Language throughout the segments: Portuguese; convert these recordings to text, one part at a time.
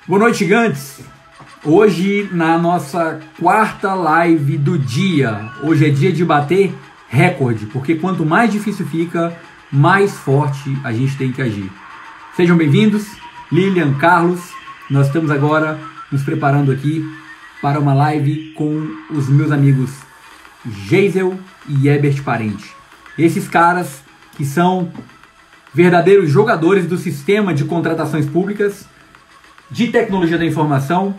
Boa noite, gigantes! Hoje, na nossa quarta live do dia, hoje é dia de bater recorde, porque quanto mais difícil fica, mais forte a gente tem que agir. Sejam bem-vindos, Lilian, Carlos, nós estamos agora nos preparando aqui para uma live com os meus amigos Geisel e Ebert Parente. Esses caras que são verdadeiros jogadores do sistema de contratações públicas, de tecnologia da informação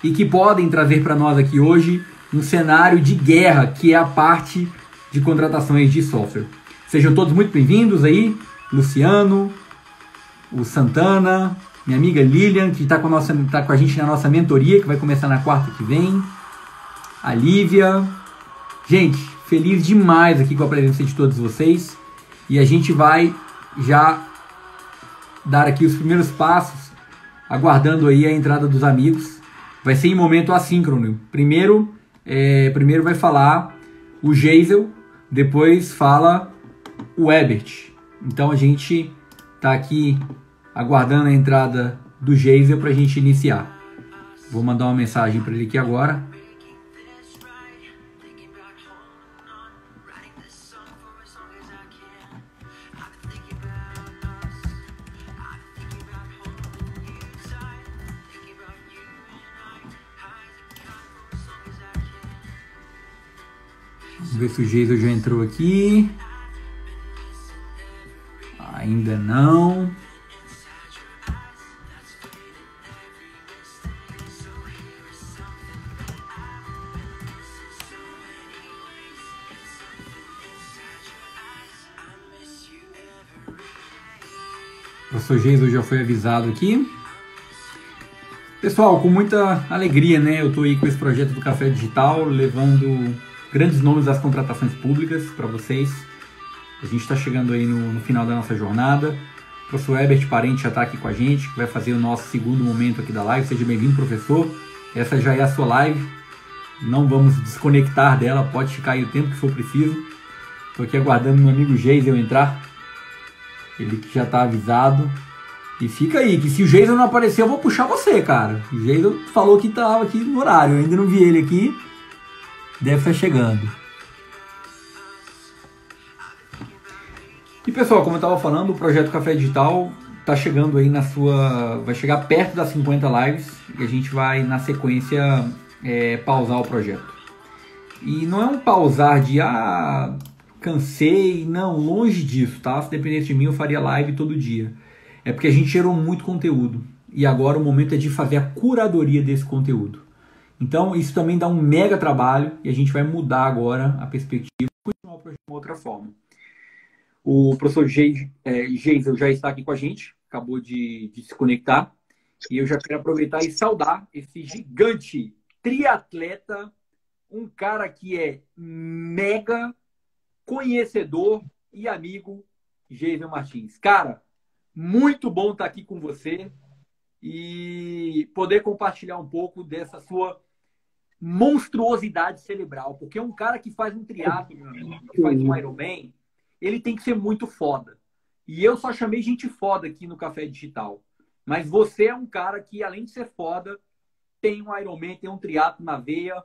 e que podem trazer para nós aqui hoje um cenário de guerra que é a parte de contratações de software. Sejam todos muito bem-vindos aí, Luciano, o Santana, minha amiga Lilian, que está com a gente na nossa mentoria, que vai começar na quarta que vem, a Lívia. Gente, feliz demais aqui com a presença de todos vocês e a gente vai já dar aqui os primeiros passos, aguardando aí a entrada dos amigos. Vai ser em momento assíncrono. Primeiro vai falar o Geisel, depois fala o Ebert. Então a gente está aqui aguardando a entrada do Geisel para a gente iniciar. Vou mandar uma mensagem para ele aqui agora. Vamos ver se o Geisel já entrou aqui. Ainda não. O professor Geisel já foi avisado aqui. Pessoal, com muita alegria, né? Eu estou aí com esse projeto do Café Digital, levando grandes nomes das contratações públicas para vocês. A gente está chegando aí no final da nossa jornada. O professor Ebert Parente já está aqui com a gente, que vai fazer o nosso segundo momento aqui da live. Seja bem-vindo, professor. Essa já é a sua live. Não vamos desconectar dela, pode ficar aí o tempo que for preciso. Estou aqui aguardando meu amigo Geisel entrar. Ele que já está avisado. E fica aí, que se o Geisel não aparecer, eu vou puxar você, cara. O Geisel falou que estava aqui no horário, eu ainda não vi ele aqui. Deve estar chegando. E pessoal, como eu estava falando, o projeto Café Digital está chegando aí na sua... vai chegar perto das 50 lives e a gente vai, na sequência, pausar o projeto. E não é um pausar de, cansei, não, longe disso, tá? Se dependesse de mim, eu faria live todo dia. É porque a gente gerou muito conteúdo e agora o momento é de fazer a curadoria desse conteúdo. Então, isso também dá um mega trabalho e a gente vai mudar agora a perspectiva e continuar o projeto de uma outra forma. O professor Geisel já está aqui com a gente, acabou de se conectar. E eu já quero aproveitar e saudar esse gigante triatleta, um cara que é mega conhecedor e amigo, Geisel Martins. Cara, muito bom estar aqui com você e poder compartilhar um pouco dessa sua monstruosidade cerebral, porque um cara que faz um triatlo, que faz um Ironman, ele tem que ser muito foda. E eu só chamei gente foda aqui no Café Digital. Mas você é um cara que, além de ser foda, tem um Ironman, tem um triatlo na veia,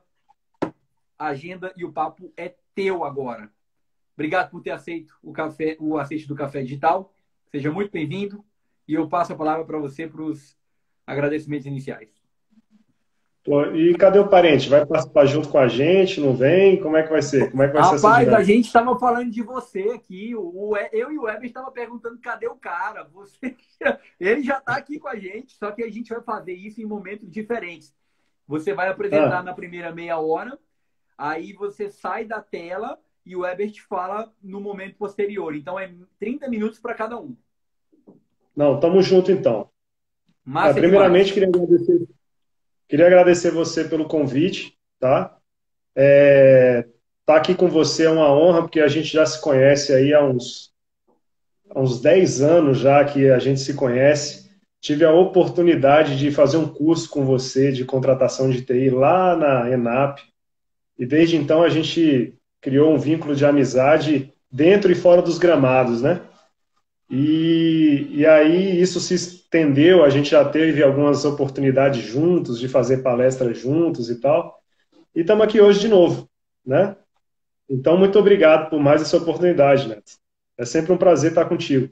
a agenda e o papo é teu agora. Obrigado por ter aceito o aceite do Café Digital. Seja muito bem-vindo. E eu passo a palavra para você para os agradecimentos iniciais. E cadê o Parente? Vai participar junto com a gente? Não vem? Como é que vai ser? Como é que vai ser essa Rapaz, dinâmica? a gente estava falando de você aqui. Eu e o Weber estavam perguntando cadê o cara. Ele já está aqui com a gente, só que a gente vai fazer isso em momentos diferentes. Você vai apresentar na primeira meia hora, aí você sai da tela e o Weber te fala no momento posterior. Então é 30 minutos para cada um. Não, tamo junto então. Primeiramente, queria agradecer você pelo convite, tá? Tá aqui com você é uma honra, porque a gente já se conhece aí há uns 10 anos já que a gente se conhece. Tive a oportunidade de fazer um curso com você de contratação de TI lá na ENAP. E desde então a gente criou um vínculo de amizade dentro e fora dos gramados, né? E E aí isso se estendeu, a gente já teve algumas oportunidades juntos, de fazer palestras juntos e tal. E estamos aqui hoje de novo, né? Então, muito obrigado por mais essa oportunidade, Neto. É sempre um prazer estar contigo.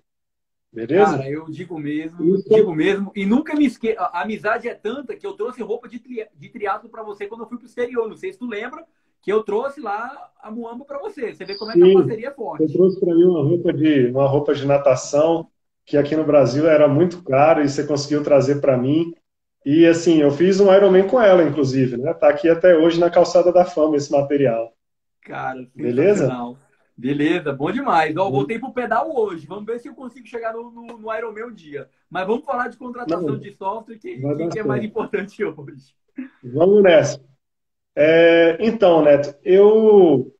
Beleza? Cara, eu digo Isso. mesmo, e nunca me esqueço. A amizade é tanta que eu trouxe roupa de triatlo para você quando eu fui pro exterior. Não sei se tu lembra que eu trouxe lá a Muamba para você. Você vê como é que a Sim, parceria é você forte. trouxe para mim uma roupa de natação que aqui no Brasil era muito cara e você conseguiu trazer para mim. E assim, eu fiz um Ironman com ela, inclusive, né? Tá aqui até hoje na Calçada da Fama esse material. Cara, Beleza? sensacional. Beleza, bom demais. Ó, voltei pro pedal hoje. Vamos ver se eu consigo chegar no Ironman um dia. Mas vamos falar de contratação Não, de software, vai dar que é mais certo. importante hoje. Vamos nessa. Então, Neto, eu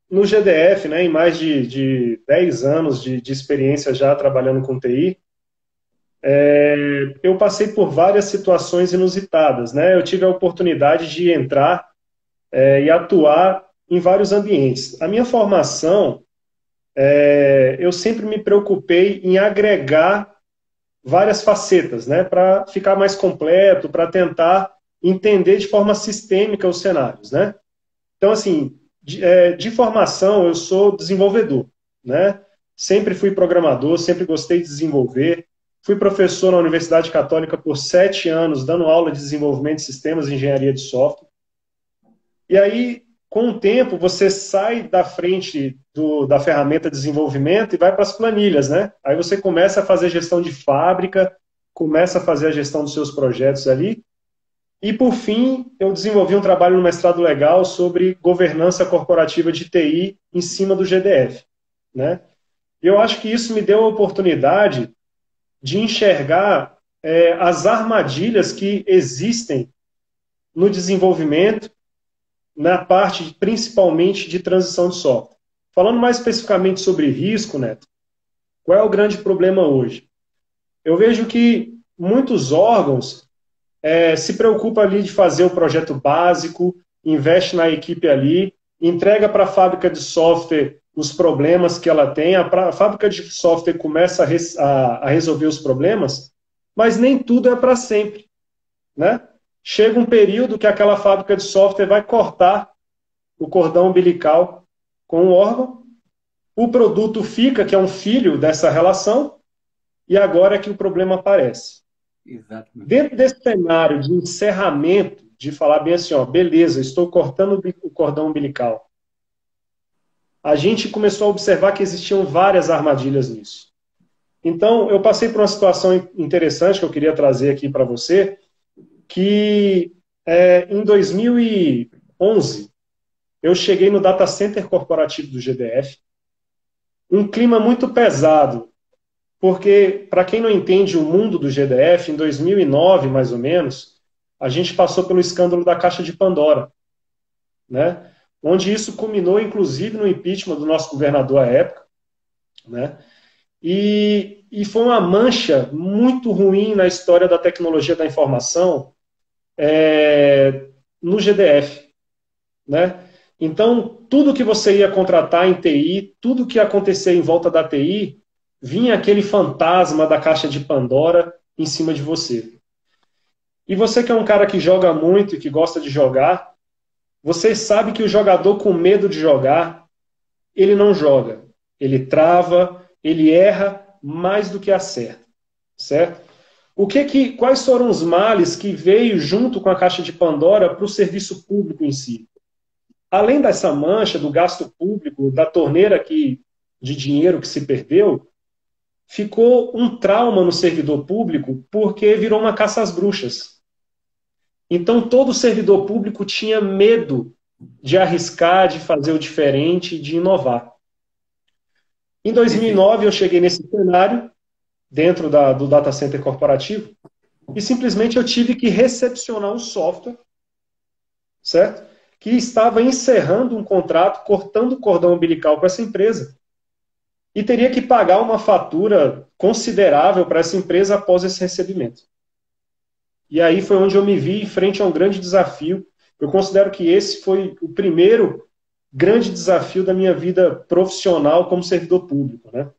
no GDF, né, em mais de 10 anos de experiência já trabalhando com TI, eu passei por várias situações inusitadas, né? Eu tive a oportunidade de entrar e atuar em vários ambientes. A minha formação, eu sempre me preocupei em agregar várias facetas, né, para ficar mais completo, para tentar entender de forma sistêmica os cenários, né? Então, assim, de formação, eu sou desenvolvedor, né? Sempre fui programador, sempre gostei de desenvolver. Fui professor na Universidade Católica por 7 anos, dando aula de desenvolvimento de sistemas e engenharia de software. E aí, com o tempo, você sai da frente da ferramenta de desenvolvimento e vai para as planilhas, né? Aí você começa a fazer gestão de fábrica, começa a fazer a gestão dos seus projetos ali. E, por fim, eu desenvolvi um trabalho no mestrado legal sobre governança corporativa de TI em cima do GDF, né? E eu acho que isso me deu a oportunidade de enxergar as armadilhas que existem no desenvolvimento, na parte principalmente de transição de software. Falando mais especificamente sobre risco, Neto, qual é o grande problema hoje? Eu vejo que muitos órgãos se preocupa ali de fazer o projeto básico, investe na equipe ali, entrega para a fábrica de software os problemas que ela tem, a fábrica de software começa a resolver os problemas, mas nem tudo é para sempre, né? Chega um período que aquela fábrica de software vai cortar o cordão umbilical com o órgão, o produto fica, que é um filho dessa relação, e agora é que o problema aparece. Exatamente. Dentro desse cenário de encerramento, de falar bem assim, ó, beleza, estou cortando o cordão umbilical, a gente começou a observar que existiam várias armadilhas nisso. Então, eu passei por uma situação interessante que eu queria trazer aqui para você, que em 2011, eu cheguei no data center corporativo do GDF, um clima muito pesado, porque, para quem não entende o mundo do GDF, em 2009, mais ou menos, a gente passou pelo escândalo da Caixa de Pandora, né? Onde isso culminou, inclusive, no impeachment do nosso governador à época, né? E foi uma mancha muito ruim na história da tecnologia da informação no GDF, né? Então, tudo que você ia contratar em TI, tudo que ia acontecer em volta da TI, vinha aquele fantasma da caixa de Pandora em cima de você. E você que é um cara que joga muito e que gosta de jogar, você sabe que o jogador com medo de jogar, ele não joga. Ele trava, ele erra mais do que acerta, certo? Quais foram os males que veio junto com a caixa de Pandora para o serviço público em si? Além dessa mancha do gasto público, da torneira de dinheiro que se perdeu, ficou um trauma no servidor público porque virou uma caça às bruxas. Então todo servidor público tinha medo de arriscar, de fazer o diferente, de inovar. Em Perfeito. 2009 eu cheguei nesse cenário, dentro do data center corporativo, e simplesmente eu tive que recepcionar um software, certo? Que estava encerrando um contrato, cortando o cordão umbilical com essa empresa. E teria que pagar uma fatura considerável para essa empresa após esse recebimento. E aí foi onde eu me vi frente a um grande desafio. Eu considero que esse foi o primeiro grande desafio da minha vida profissional como servidor público, né?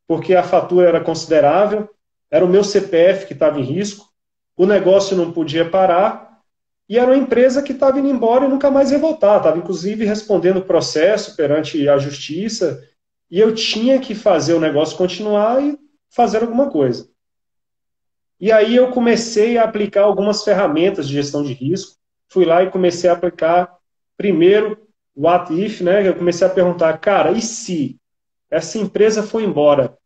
porque a fatura era considerável, era o meu CPF que estava em risco, o negócio não podia parar, e era uma empresa que estava indo embora e nunca mais ia voltar. Estava, inclusive, respondendo processo perante a justiça, e eu tinha que fazer o negócio continuar e fazer alguma coisa. E aí eu comecei a aplicar algumas ferramentas de gestão de risco. Fui lá e comecei a aplicar, primeiro, o what if, né? Eu comecei a perguntar, cara, e se essa empresa foi embora?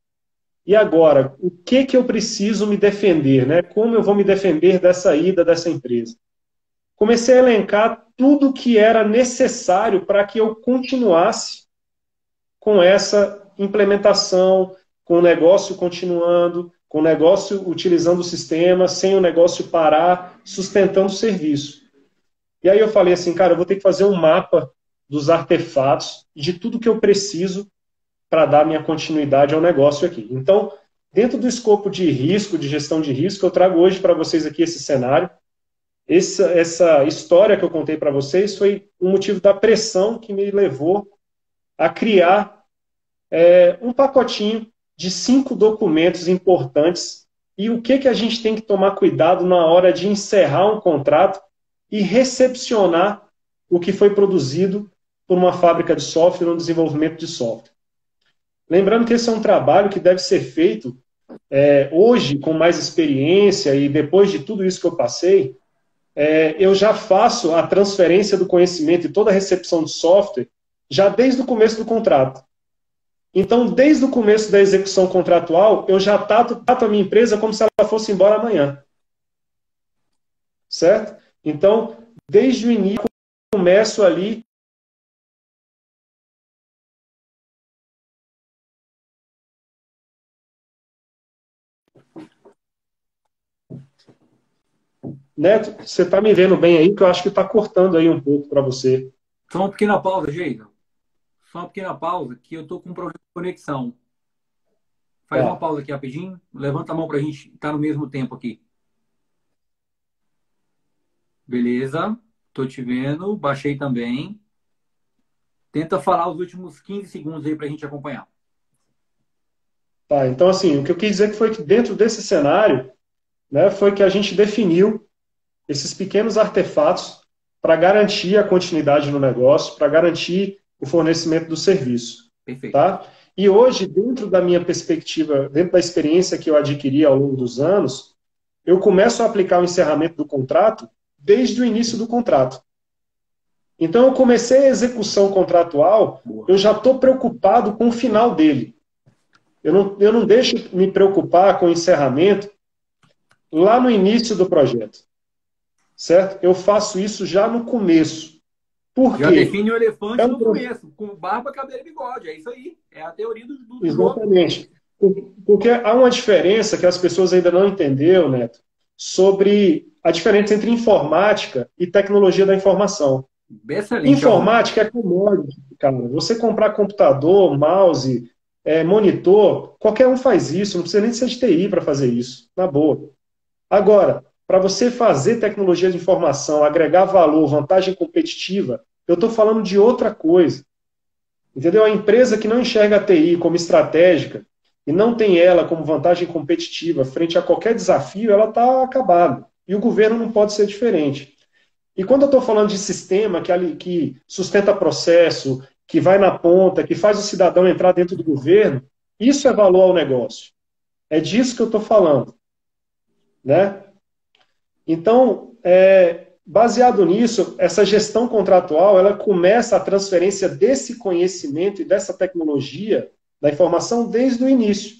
E agora, o que que eu preciso me defender, né? Como eu vou me defender dessa ida dessa empresa? Comecei a elencar tudo que era necessário para que eu continuasse com essa implementação, com o negócio continuando, com o negócio utilizando o sistema, sem o negócio parar, sustentando o serviço. E aí eu falei assim, cara, eu vou ter que fazer um mapa dos artefatos, de tudo que eu preciso para dar minha continuidade ao negócio aqui. Então, dentro do escopo de risco, de gestão de risco, eu trago hoje para vocês aqui esse cenário. Essa história que eu contei para vocês foi um motivo da pressão que me levou a criar um pacotinho de 5 documentos importantes e o que a gente tem que tomar cuidado na hora de encerrar um contrato e recepcionar o que foi produzido por uma fábrica de software, um desenvolvimento de software. Lembrando que esse é um trabalho que deve ser feito hoje, com mais experiência e depois de tudo isso que eu passei, eu já faço a transferência do conhecimento e toda a recepção de software já desde o começo do contrato. Então, desde o começo da execução contratual, eu já trato a minha empresa como se ela fosse embora amanhã. Certo? Então, desde o início, eu começo ali. Neto, você está me vendo bem aí, que eu acho que está cortando aí um pouco para você. Só uma pequena pausa, Geida. Só uma pequena pausa, que eu tô com um problema de conexão. Faz uma Tá. pausa aqui rapidinho. Levanta a mão pra gente estar no mesmo tempo aqui. Beleza. Tô te vendo. Baixei também. Tenta falar os últimos 15 segundos aí pra gente acompanhar. Tá, então, assim, o que eu quis dizer foi que dentro desse cenário, né, foi que a gente definiu esses pequenos artefatos para garantir a continuidade no negócio, para garantir o fornecimento do serviço. Perfeito. Tá? E hoje, dentro da minha perspectiva, dentro da experiência que eu adquiri ao longo dos anos, eu começo a aplicar o encerramento do contrato desde o início do contrato. Então, eu comecei a execução contratual, eu já estou preocupado com o final dele. Eu não deixo me preocupar com o encerramento lá no início do projeto. Certo? Eu faço isso já no começo. Por Já quê? define o elefante no começo, com barba, cabelo e bigode. É isso aí. É a teoria do jogo. Exatamente. Porque há uma diferença que as pessoas ainda não entenderam, Neto, sobre a diferença entre informática e tecnologia da informação. Excelente. Informática é commodity, cara. Você comprar computador, mouse, monitor, qualquer um faz isso, não precisa nem ser de TI para fazer isso, na boa. Agora, para você fazer tecnologia de informação, agregar valor, vantagem competitiva, eu estou falando de outra coisa. Entendeu? A empresa que não enxerga a TI como estratégica e não tem ela como vantagem competitiva frente a qualquer desafio, ela está acabada. E o governo não pode ser diferente. E quando eu estou falando de sistema que sustenta processo, que vai na ponta, que faz o cidadão entrar dentro do governo, isso é valor ao negócio. É disso que eu estou falando. Né? Então, baseado nisso, essa gestão contratual, ela começa a transferência desse conhecimento e dessa tecnologia da informação desde o início.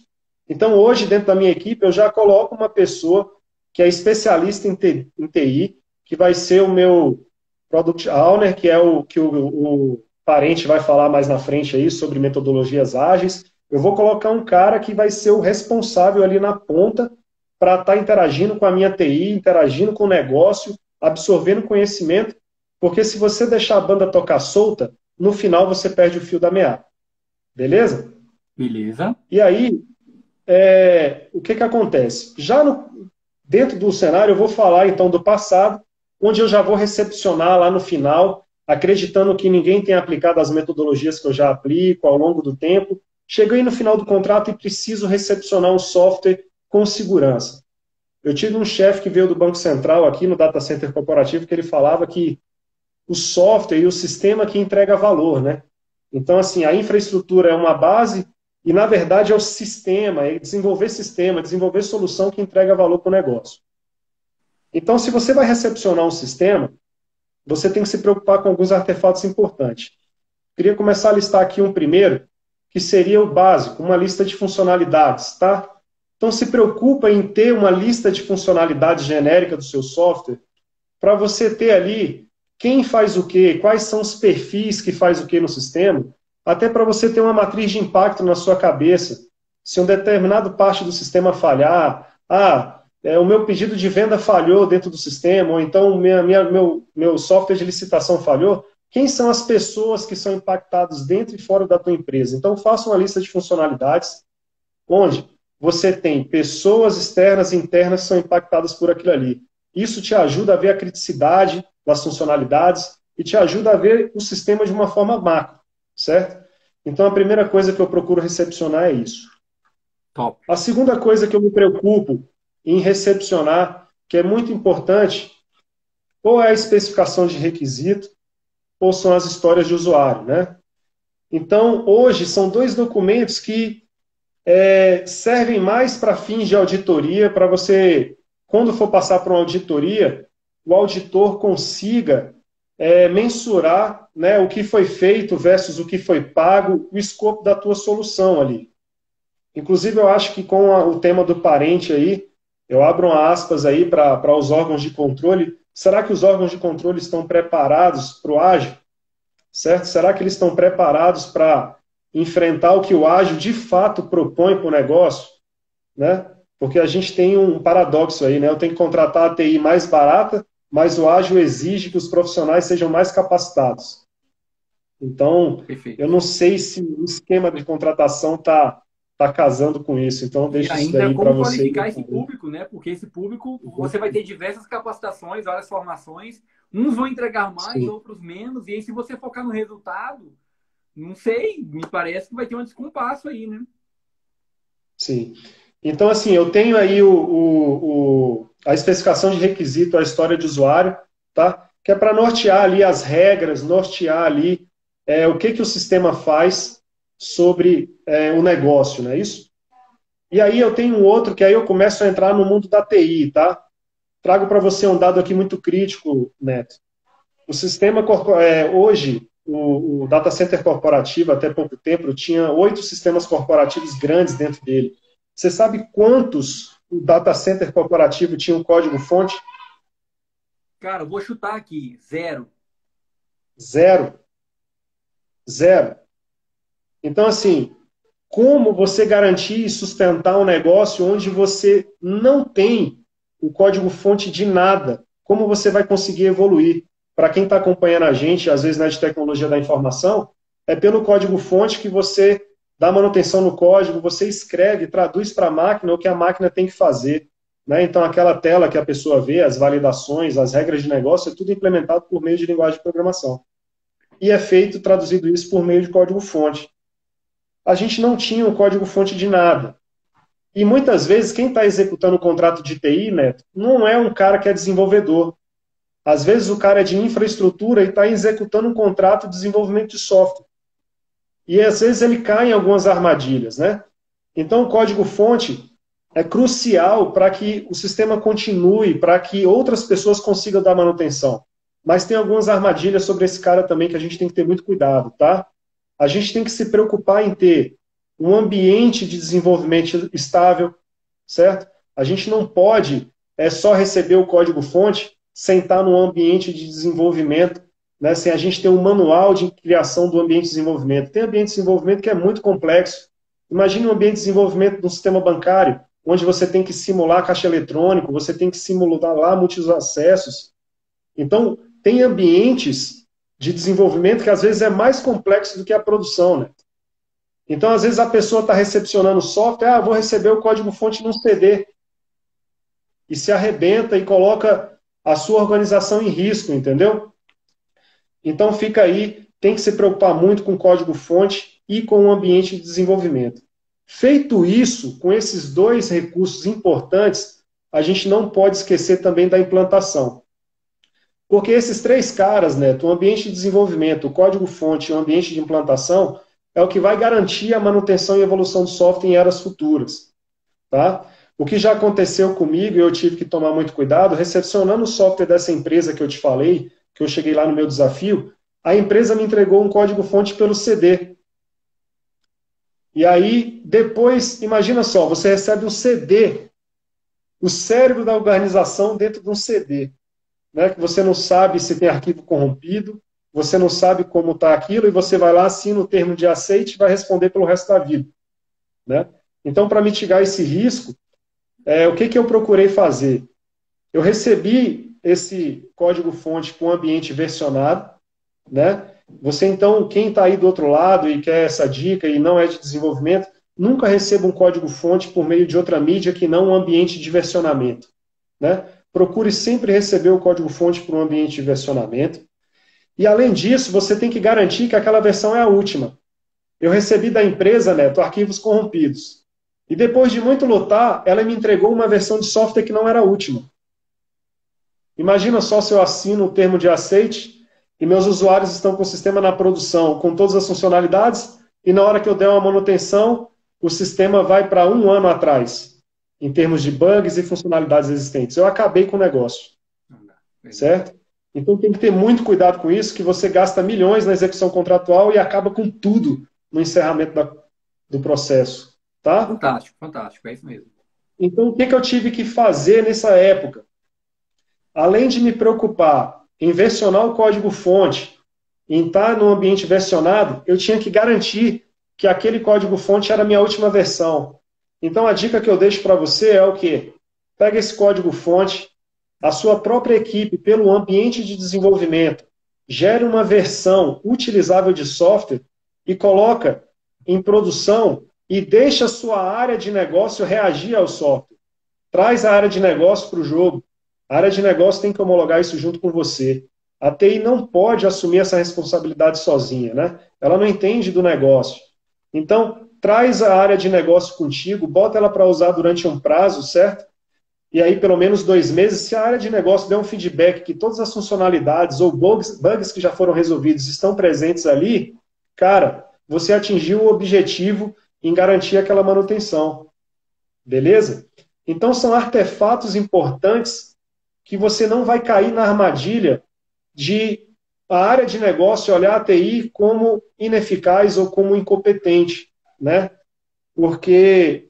Então, hoje, dentro da minha equipe, eu já coloco uma pessoa que é especialista em TI, que vai ser o meu Product Owner, que é o que o Parente vai falar mais na frente aí sobre metodologias ágeis. Eu vou colocar um cara que vai ser o responsável ali na ponta para estar interagindo com a minha TI, interagindo com o negócio, absorvendo conhecimento, porque se você deixar a banda tocar solta, no final você perde o fio da meada. Beleza? Beleza. E aí, o que acontece? Dentro do cenário, eu vou falar então do passado, onde eu já vou recepcionar lá no final, acreditando que ninguém tenha aplicado as metodologias que eu já aplico ao longo do tempo, cheguei no final do contrato e preciso recepcionar um software com segurança. Eu tive um chefe que veio do Banco Central aqui no data center corporativo que ele falava que o software e o sistema que entrega valor, né? Então, assim, a infraestrutura é uma base e, na verdade, é o sistema, é sistema, desenvolver solução que entrega valor para o negócio. Então, se você vai recepcionar um sistema, você tem que se preocupar com alguns artefatos importantes. Queria começar a listar aqui um primeiro, que seria o básico, uma lista de funcionalidades, tá? Então, se preocupa em ter uma lista de funcionalidades genérica do seu software, para você ter ali quem faz o quê, quais são os perfis que faz o quê no sistema, até para você ter uma matriz de impacto na sua cabeça. Se um determinado parte do sistema falhar, o meu pedido de venda falhou dentro do sistema, ou então meu software de licitação falhou, quem são as pessoas que são impactadas dentro e fora da tua empresa? Então, faça uma lista de funcionalidades, onde você tem pessoas externas e internas que são impactadas por aquilo ali. Isso te ajuda a ver a criticidade das funcionalidades e te ajuda a ver o sistema de uma forma macro, certo? Então, a primeira coisa que eu procuro recepcionar é isso. Top. A segunda coisa que eu me preocupo em recepcionar, que é muito importante, ou é a especificação de requisito, ou são as histórias de usuário, né? Então, hoje, são dois documentos que servem mais para fins de auditoria, para você, quando for passar por uma auditoria, o auditor consiga mensurar, né, o que foi feito versus o que foi pago, o escopo da tua solução ali. Inclusive, eu acho que com o tema do parente aí, eu abro uma aspas aí para os órgãos de controle. Será que os órgãos de controle estão preparados para o ágil? Certo? Será que eles estão preparados para enfrentar o que o ágil de fato propõe para o negócio? Né? Porque a gente tem um paradoxo aí, né? Eu tenho que contratar a TI mais barata, mas o ágil exige que os profissionais sejam mais capacitados. Então, Perfeito. eu não sei se o esquema de contratação está casando com isso. Então, E deixo isso ainda daí para como você. qualificar esse público, né? Porque esse público, você vai ter diversas capacitações, várias formações. Uns vão entregar mais, Sim. outros menos. E aí, se você focar no resultado, não sei, me parece que vai ter um descompasso aí, né? Sim. Então, assim, eu tenho aí a especificação de requisito, a história de usuário, tá? Que é para nortear ali as regras, nortear ali o que o sistema faz sobre o negócio, não é isso? E aí eu tenho um outro que aí eu começo a entrar no mundo da TI, tá? Trago para você um dado aqui muito crítico, Neto. O sistema, hoje, o data center corporativo, até pouco tempo, tinha 8 sistemas corporativos grandes dentro dele. Você sabe quantos o data center corporativo tinha um código-fonte? Cara, eu vou chutar aqui, 0. Zero. Zero. Então, assim, como você garantir e sustentar um negócio onde você não tem o código-fonte de nada? Como você vai conseguir evoluir? Para quem está acompanhando a gente, às vezes na de tecnologia da informação, é pelo código-fonte que você dá manutenção no código, você escreve, traduz para a máquina o que a máquina tem que fazer. Né? Então, aquela tela que a pessoa vê, as validações, as regras de negócio, é tudo implementado por meio de linguagem de programação. E é feito, traduzido isso, por meio de código-fonte. A gente não tinha um código-fonte de nada. E muitas vezes, quem está executando o contrato de TI, Neto, não é um cara que é desenvolvedor. Às vezes o cara é de infraestrutura e está executando um contrato de desenvolvimento de software. E às vezes ele cai em algumas armadilhas, né? Então o código-fonte é crucial para que o sistema continue, para que outras pessoas consigam dar manutenção. Mas tem algumas armadilhas sobre esse cara também que a gente tem que ter muito cuidado, tá? A gente tem que se preocupar em ter um ambiente de desenvolvimento estável, certo? A gente não pode só receber o código-fonte sem estar num ambiente de desenvolvimento, né, sem a gente ter um manual de criação do ambiente de desenvolvimento. Tem ambiente de desenvolvimento que é muito complexo. Imagine um ambiente de desenvolvimento de um sistema bancário, onde você tem que simular caixa eletrônico, você tem que simular lá múltiplos acessos. Então, tem ambientes de desenvolvimento que às vezes é mais complexo do que a produção, né? Então, às vezes a pessoa está recepcionando o software, vou receber o código-fonte num CD, e se arrebenta e coloca a sua organização em risco, entendeu? Então fica aí, tem que se preocupar muito com o código-fonte e com o ambiente de desenvolvimento. Feito isso, com esses dois recursos importantes, a gente não pode esquecer também da implantação. Porque esses três caras, Neto, o ambiente de desenvolvimento, o código-fonte e o ambiente de implantação, é o que vai garantir a manutenção e evolução do software em eras futuras. Tá? O que já aconteceu comigo, e eu tive que tomar muito cuidado, recepcionando o software dessa empresa que eu te falei, que eu cheguei lá no meu desafio, a empresa me entregou um código-fonte pelo CD. E aí, depois, imagina só, você recebe um CD, o cérebro da organização dentro de um CD, né, que você não sabe se tem arquivo corrompido, você não sabe como está aquilo, e você vai lá, assina o termo de aceite e vai responder pelo resto da vida. Né? Então, para mitigar esse risco, o que eu procurei fazer? Eu recebi esse código-fonte com ambiente versionado, né? Você, então, quem está aí do outro lado e quer essa dica e não é de desenvolvimento, nunca receba um código-fonte por meio de outra mídia que não um ambiente de versionamento. Né? Procure sempre receber o código-fonte por um ambiente de versionamento. E, além disso, você tem que garantir que aquela versão é a última. Eu recebi da empresa, Neto, arquivos corrompidos. E depois de muito lutar, ela me entregou uma versão de software que não era a última. Imagina só se eu assino o termo de aceite e meus usuários estão com o sistema na produção, com todas as funcionalidades, e na hora que eu der uma manutenção, o sistema vai para 1 ano atrás, em termos de bugs e funcionalidades existentes. Eu acabei com o negócio. Certo? Então tem que ter muito cuidado com isso, que você gasta milhões na execução contratual e acaba com tudo no encerramento do processo. Tá? Fantástico, fantástico, é isso mesmo. Então o que eu tive que fazer nessa época? Além de me preocupar em versionar o código-fonte, em estar no ambiente versionado, eu tinha que garantir que aquele código-fonte era a minha última versão. Então a dica que eu deixo para você é o quê? Pega esse código-fonte, a sua própria equipe, pelo ambiente de desenvolvimento, gere uma versão utilizável de software e coloca em produção e deixa a sua área de negócio reagir ao software. Traz a área de negócio para o jogo. A área de negócio tem que homologar isso junto com você. A TI não pode assumir essa responsabilidade sozinha, né? Ela não entende do negócio. Então, traz a área de negócio contigo, bota ela para usar durante um prazo, certo? E aí, pelo menos 2 meses, se a área de negócio der um feedback que todas as funcionalidades ou bugs que já foram resolvidos estão presentes ali, cara, você atingiu o objetivo em garantir aquela manutenção. Beleza? Então, são artefatos importantes que você não vai cair na armadilha de a área de negócio olhar a TI como ineficaz ou como incompetente, né? Porque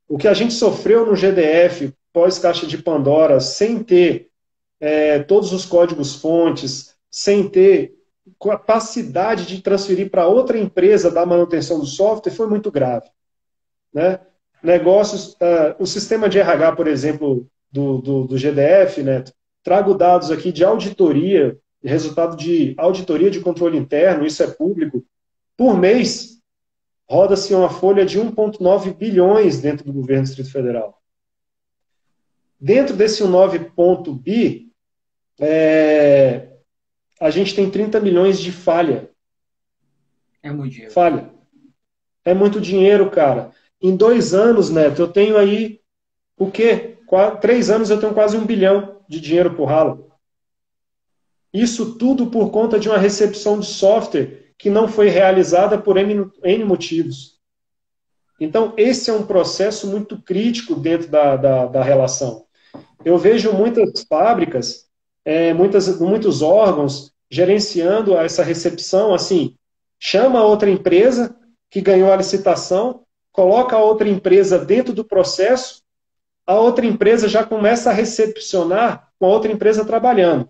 o que a gente sofreu no GDF, pós-caixa de Pandora, sem ter todos os códigos-fontes, sem ter capacidade de transferir para outra empresa da manutenção do software, foi muito grave. Né? Negócios, o sistema de RH, por exemplo, do GDF, né? Trago dados aqui de auditoria, resultado de auditoria de controle interno, isso é público. Por mês, roda-se uma folha de 1,9 bilhões dentro do governo do Distrito Federal. Dentro desse 1,9 bi, a gente tem 30 milhões de falha. É muito dinheiro. Falha. É muito dinheiro, cara. Em 2 anos, Neto, eu tenho aí o quê? 3 anos eu tenho quase 1 bilhão de dinheiro por ralo. Isso tudo por conta de uma recepção de software que não foi realizada por N motivos. Então, esse é um processo muito crítico dentro da relação. Eu vejo muitas fábricas, muitos órgãos gerenciando essa recepção, assim, chama a outra empresa que ganhou a licitação, coloca a outra empresa dentro do processo, a outra empresa já começa a recepcionar com a outra empresa trabalhando.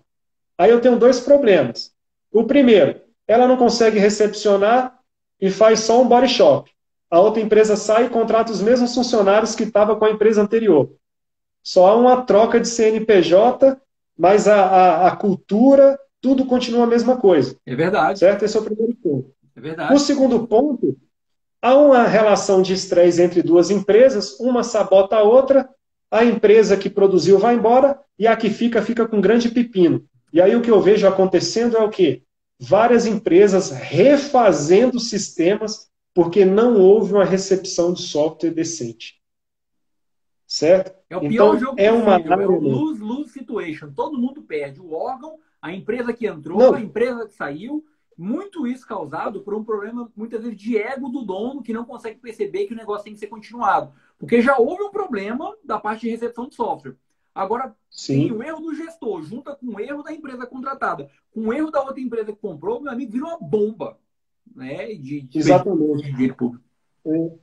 Aí eu tenho 2 problemas. O primeiro, ela não consegue recepcionar e faz só um body shop. A outra empresa sai e contrata os mesmos funcionários que estava com a empresa anterior. Só há uma troca de CNPJ, mas a cultura, tudo continua a mesma coisa. É verdade. Certo? Esse é o primeiro ponto. É verdade. O segundo ponto, há uma relação de estresse entre 2 empresas, uma sabota a outra, a empresa que produziu vai embora e a que fica com um grande pepino. E aí o que eu vejo acontecendo é o quê? Várias empresas refazendo sistemas porque não houve uma recepção de software decente. Certo? É o pior Então, jogo é uma possível, é o área... lose-lose situation. Todo mundo perde. O órgão, a empresa que entrou, a Não, empresa que saiu. Muito isso causado por um problema, muitas vezes, de ego do dono, que não consegue perceber que o negócio tem que ser continuado. Porque já houve um problema da parte de recepção de software. Agora, tem sim, o erro do gestor, junta com o erro da empresa contratada, com o erro da outra empresa que comprou, meu amigo, vira uma bomba, né, de desperdício de exatamente. dinheiro público.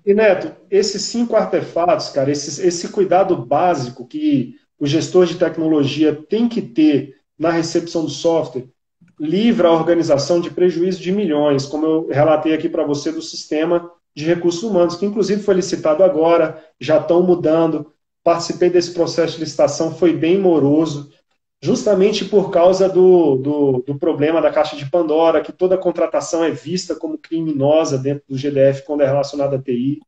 E, Neto, esses 5 artefatos, cara, esse cuidado básico que o gestor de tecnologia tem que ter na recepção do software, livra a organização de prejuízo de milhões, como eu relatei aqui para você do sistema de recursos humanos, que inclusive foi licitado agora, já estão mudando. Participei desse processo de licitação, foi bem moroso, justamente por causa do problema da Caixa de Pandora, que toda contratação é vista como criminosa dentro do GDF quando é relacionada a TI.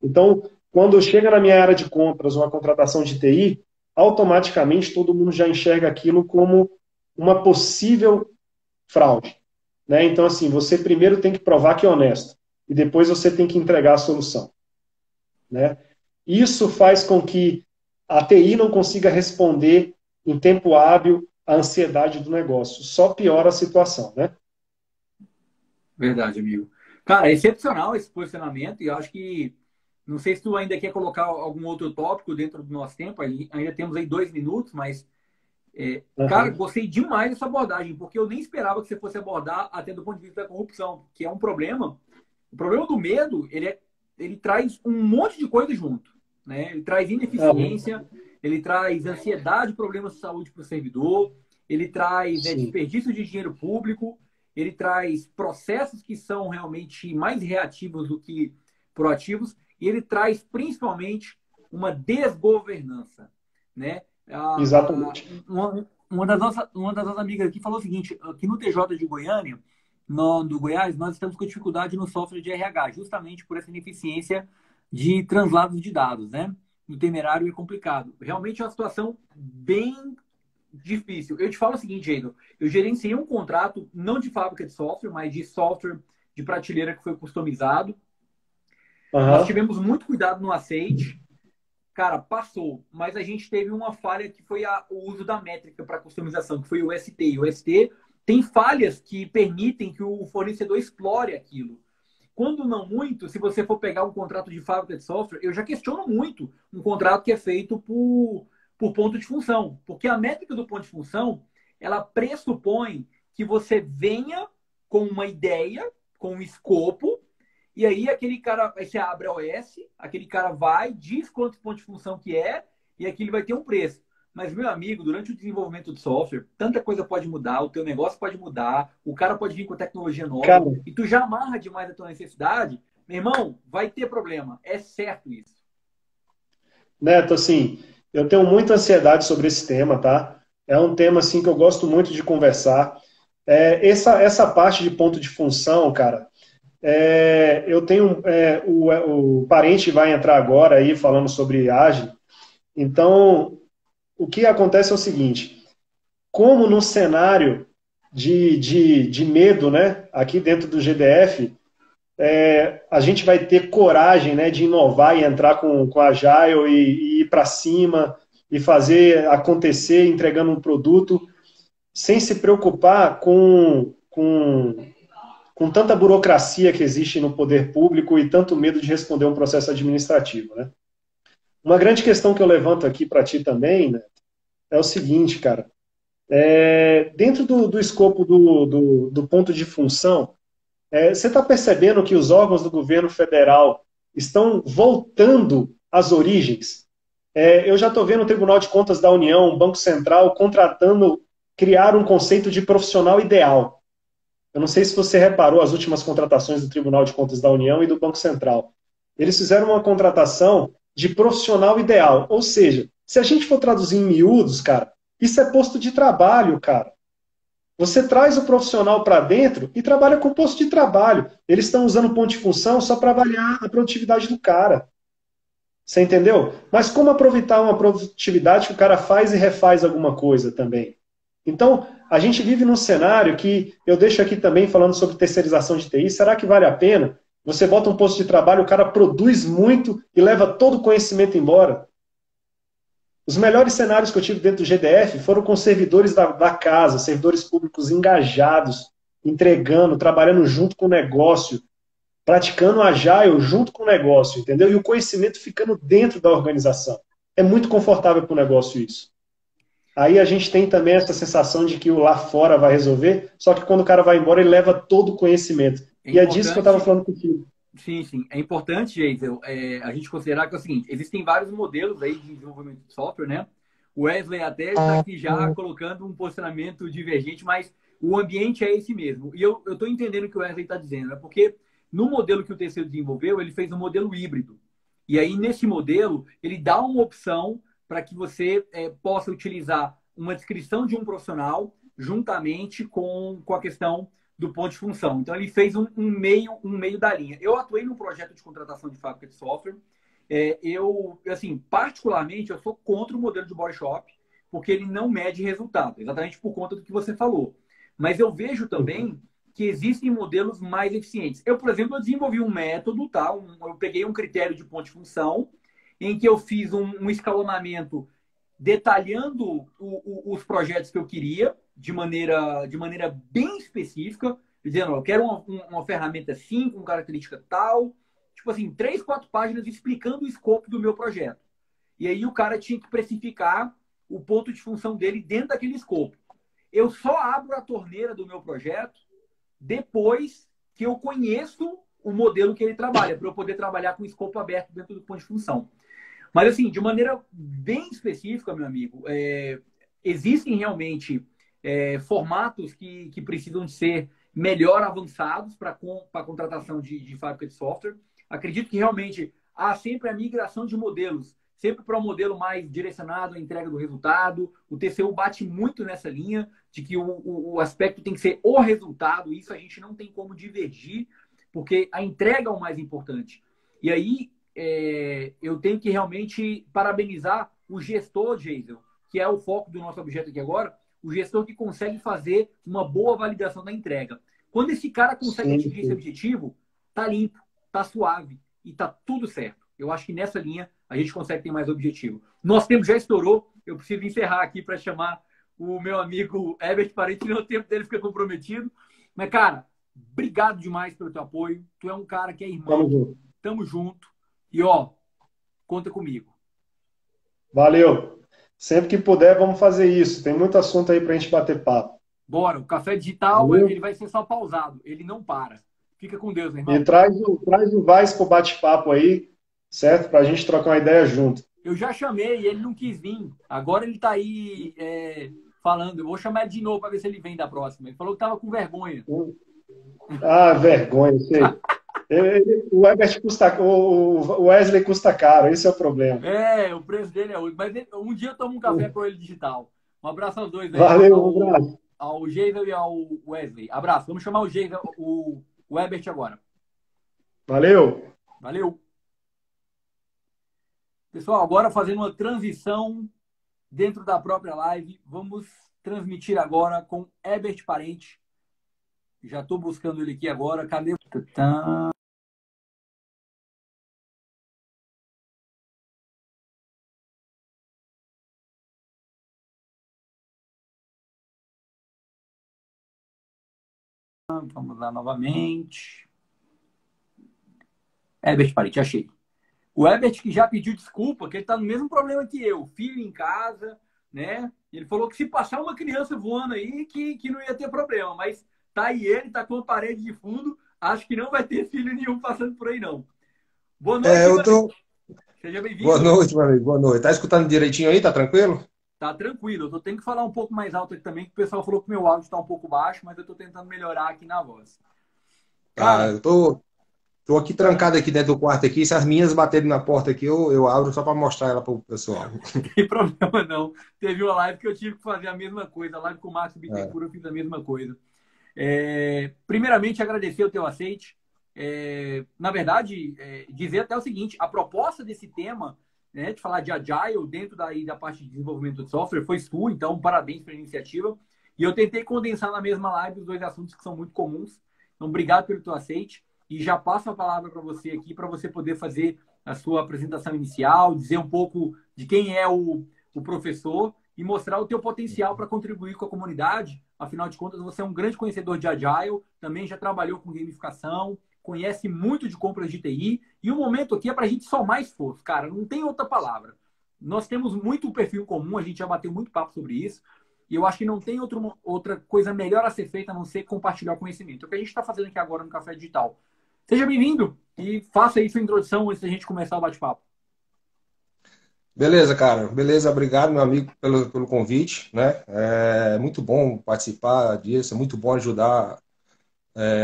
Então, quando chega na minha área de compras uma contratação de TI, automaticamente todo mundo já enxerga aquilo como uma possível fraude. Né? Então, assim, você primeiro tem que provar que é honesto, e depois você tem que entregar a solução. Né? Isso faz com que a TI não consiga responder em tempo hábil à ansiedade do negócio. Só piora a situação, né? Verdade, amigo. Cara, é excepcional esse posicionamento e eu acho que, não sei se tu ainda quer colocar algum outro tópico dentro do nosso tempo, ainda temos aí 2 minutos, mas, cara, Uhum. gostei demais dessa abordagem, porque eu nem esperava que você fosse abordar até do ponto de vista da corrupção, que é um problema. O problema do medo, ele traz um monte de coisa junto, né? Ele traz Uhum. ineficiência, ele traz ansiedade, problemas de saúde para o servidor, ele traz Sim, desperdício de dinheiro público, ele traz processos que são realmente mais reativos do que proativos, e ele traz principalmente uma desgovernança, né? exatamente. Uma das nossas amigas aqui falou o seguinte, aqui no TJ de Goiânia, do Goiás, nós estamos com dificuldade no software de RH, justamente por essa ineficiência de translados de dados, né? No temerário é complicado. Realmente é uma situação bem difícil. Eu te falo o seguinte, Eidon, eu gerenciei um contrato, não de fábrica de software, mas de software de prateleira que foi customizado. Nós Uhum. tivemos muito cuidado no aceite. Cara, passou, mas a gente teve uma falha que foi o uso da métrica para customização, que foi o ST. E o ST tem falhas que permitem que o fornecedor explore aquilo. Quando não muito, se você for pegar um contrato de fábrica de software, eu já questiono muito um contrato que é feito por ponto de função. Porque a métrica do ponto de função, ela pressupõe que você venha com uma ideia, com um escopo, e aí aquele cara, aí você abre a OS, aquele cara vai, diz quanto ponto de função que é, e aquilo vai ter um preço. Mas, meu amigo, durante o desenvolvimento do software, tanta coisa pode mudar, o teu negócio pode mudar, o cara pode vir com tecnologia Cara, nova, e tu já amarra demais a tua necessidade, meu irmão, vai ter problema. É certo isso. Neto, assim, eu tenho muita ansiedade sobre esse tema, tá? É um tema, assim, que eu gosto muito de conversar. Essa parte de ponto de função, cara, eu tenho... o parente vai entrar agora aí falando sobre ágil. Então, o que acontece é o seguinte, como no cenário de medo, né, aqui dentro do GDF, a gente vai ter coragem, né, de inovar e entrar com a Agile e ir para cima e fazer acontecer entregando um produto sem se preocupar com tanta burocracia que existe no poder público e tanto medo de responder um processo administrativo, né? Uma grande questão que eu levanto aqui para ti também, né, é o seguinte, cara. Dentro do escopo do ponto de função, você está percebendo que os órgãos do governo federal estão voltando às origens? Eu já estou vendo o Tribunal de Contas da União, o Banco Central, contratando, criar um conceito de profissional ideal. Eu não sei se você reparou as últimas contratações do Tribunal de Contas da União e do Banco Central. Eles fizeram uma contratação de profissional ideal. Ou seja, se a gente for traduzir em miúdos, cara, isso é posto de trabalho, cara. Você traz o profissional para dentro e trabalha com posto de trabalho. Eles estão usando ponto de função só para avaliar a produtividade do cara. Você entendeu? Mas como aproveitar uma produtividade que o cara faz e refaz alguma coisa também? Então, a gente vive num cenário que eu deixo aqui também falando sobre terceirização de TI. Será que vale a pena? Você bota um posto de trabalho, o cara produz muito e leva todo o conhecimento embora. Os melhores cenários que eu tive dentro do GDF foram com servidores da casa, servidores públicos engajados, entregando, trabalhando junto com o negócio, praticando agile junto com o negócio, entendeu? E o conhecimento ficando dentro da organização. É muito confortável para o negócio isso. Aí a gente tem também essa sensação de que o lá fora vai resolver, só que quando o cara vai embora, ele leva todo o conhecimento. E é disso que eu estava falando contigo. Sim, sim. É importante, Geisel, a gente considerar que é o seguinte, existem vários modelos aí de desenvolvimento de software, né? O Wesley até está aqui já colocando um posicionamento divergente, mas o ambiente é esse mesmo. E eu estou entendendo o que o Wesley está dizendo, né? Porque no modelo que o TCU desenvolveu, ele fez um modelo híbrido. E aí, nesse modelo, ele dá uma opção para que você possa utilizar uma descrição de um profissional juntamente com a questão do ponto de função. Então, ele fez um meio da linha. Eu atuei no projeto de contratação de fábrica de software. Assim, particularmente, eu sou contra o modelo de body shop, porque ele não mede resultado, exatamente por conta do que você falou. Mas eu vejo também que existem modelos mais eficientes. Eu, por exemplo, eu desenvolvi um método, tá? Eu peguei um critério de ponto de função, em que eu fiz um escalonamento detalhando os projetos que eu queria, de maneira bem específica, dizendo, eu quero uma ferramenta assim, com característica tal, tipo assim, 3, 4 páginas explicando o escopo do meu projeto. E aí o cara tinha que precificar o ponto de função dele dentro daquele escopo. Eu só abro a torneira do meu projeto depois que eu conheço o modelo que ele trabalha, para eu poder trabalhar com escopo aberto dentro do ponto de função. Mas, assim, de maneira bem específica, meu amigo, existem realmente formatos que precisam de ser melhor avançados para a contratação de fábrica de software. Acredito que realmente há sempre a migração de modelos, sempre para um modelo mais direcionado à entrega do resultado. O TCU bate muito nessa linha de que o aspecto tem que ser o resultado, isso a gente não tem como divergir, porque a entrega é o mais importante. E aí, eu tenho que realmente parabenizar o gestor, Geisel, que é o foco do nosso objeto aqui agora, o gestor que consegue fazer uma boa validação da entrega. Quando esse cara consegue atingir esse objetivo, tá limpo, tá suave e tá tudo certo. Eu acho que nessa linha a gente consegue ter mais objetivo. Nosso tempo já estourou, eu preciso encerrar aqui para chamar o meu amigo Herbert Parente, o tempo dele fica comprometido. Mas, cara, obrigado demais pelo teu apoio. Tu é um cara que é irmão. Tamo junto. E, ó, conta comigo. Valeu. Sempre que puder, vamos fazer isso. Tem muito assunto aí pra gente bater papo. Bora. O Café Digital, ele vai ser só pausado. Ele não para. Fica com Deus, meu irmão. E traz o Vaz pro bate-papo aí, certo? Pra gente trocar uma ideia junto. Eu já chamei e ele não quis vir. Agora ele tá aí falando. Eu vou chamar ele de novo para ver se ele vem da próxima. Ele falou que tava com vergonha. Ah, vergonha, sei. O Herbert custa, o Wesley custa caro, esse é o problema. O preço dele é outro. Mas um dia eu tomo um café com ele digital. Um abraço aos dois aí. Valeu, um abraço. Ao Geisel e ao Wesley. Abraço. Vamos chamar o Geisel, o Herbert agora. Valeu. Valeu. Pessoal, agora fazendo uma transição dentro da própria live, vamos transmitir agora com Herbert Parente. Já estou buscando ele aqui agora. Cadê o... Vamos lá novamente. Herbert Parente, achei. O Herbert que já pediu desculpa, que ele está no mesmo problema que eu. Filho em casa, né? Ele falou que se passar uma criança voando aí, que não ia ter problema. Mas tá aí ele, tá com a parede de fundo. Acho que não vai ter filho nenhum passando por aí, não. Boa noite, Seja bem-vindo. Boa noite, meu amigo. Boa noite. Tá escutando direitinho aí? Tá tranquilo? Tá tranquilo. Eu tenho que falar um pouco mais alto aqui também, que o pessoal falou que meu áudio está um pouco baixo, mas eu tô tentando melhorar aqui na voz. Cara, eu tô aqui trancado aqui dentro do quarto aqui. Se as minhas baterem na porta aqui, eu abro só para mostrar ela pro pessoal. Não tem problema, não. Teve uma live que eu tive que fazer a mesma coisa. A live com o Márcio Bittencourt, eu fiz a mesma coisa. Primeiramente, agradecer o teu aceite. Na verdade, dizer até o seguinte, a proposta desse tema, né, de falar de Agile dentro da parte de desenvolvimento de software foi sua, então parabéns pela iniciativa. E eu tentei condensar na mesma live os dois assuntos que são muito comuns. Então, obrigado pelo teu aceite. e já passo a palavra para você aqui, para você poder fazer a sua apresentação inicial, dizer um pouco de quem é o professor e mostrar o teu potencial para contribuir com a comunidade. Afinal de contas, você é um grande conhecedor de Agile, também já trabalhou com gamificação, conhece muito de compras de TI, e o momento aqui é para a gente somar esforço, cara, não tem outra palavra. Nós temos muito perfil comum, a gente já bateu muito papo sobre isso, e eu acho que não tem outra coisa melhor a ser feita a não ser compartilhar o conhecimento. É o que a gente está fazendo aqui agora no Café Digital. Seja bem-vindo e faça aí sua introdução antes da gente começar o bate-papo. Beleza, cara. Beleza, obrigado, meu amigo, pelo convite, né? É muito bom participar disso, é muito bom ajudar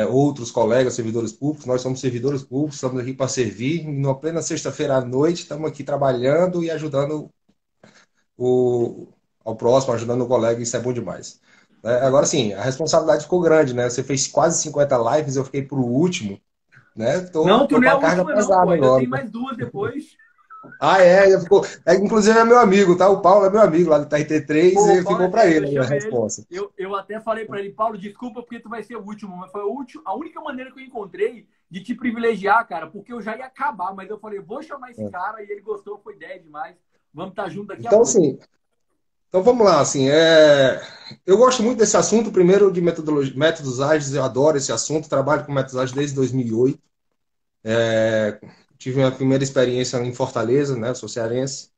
outros colegas, servidores públicos. Nós somos servidores públicos, estamos aqui para servir. E na plena sexta-feira à noite, estamos aqui trabalhando e ajudando o, ao próximo, ajudando o colega, isso é bom demais. Agora sim, a responsabilidade ficou grande, né? Você fez quase 50 lives, eu fiquei pro último, né? Não, tu Tô não com é a a carga última não, pô. pesada Ainda agora. tem mais duas depois. Ah, é, ficou, inclusive é meu amigo, tá? O Paulo é meu amigo lá do TRT3 Pô, e Paulo, ficou para ele eu a minha chamo ele. resposta. Eu até falei para ele, Paulo, desculpa porque tu vai ser o último, mas foi a única maneira que eu encontrei de te privilegiar, cara, porque eu já ia acabar, mas eu falei, vou chamar esse cara e ele gostou, foi ideia demais. Vamos estar junto daqui a Então, pouco. assim, então vamos lá, assim, eu gosto muito desse assunto, primeiro de metodologia, métodos ágeis, eu adoro esse assunto, trabalho com métodos ágeis desde 2008. Tive minha primeira experiência em Fortaleza, né, sou cearense.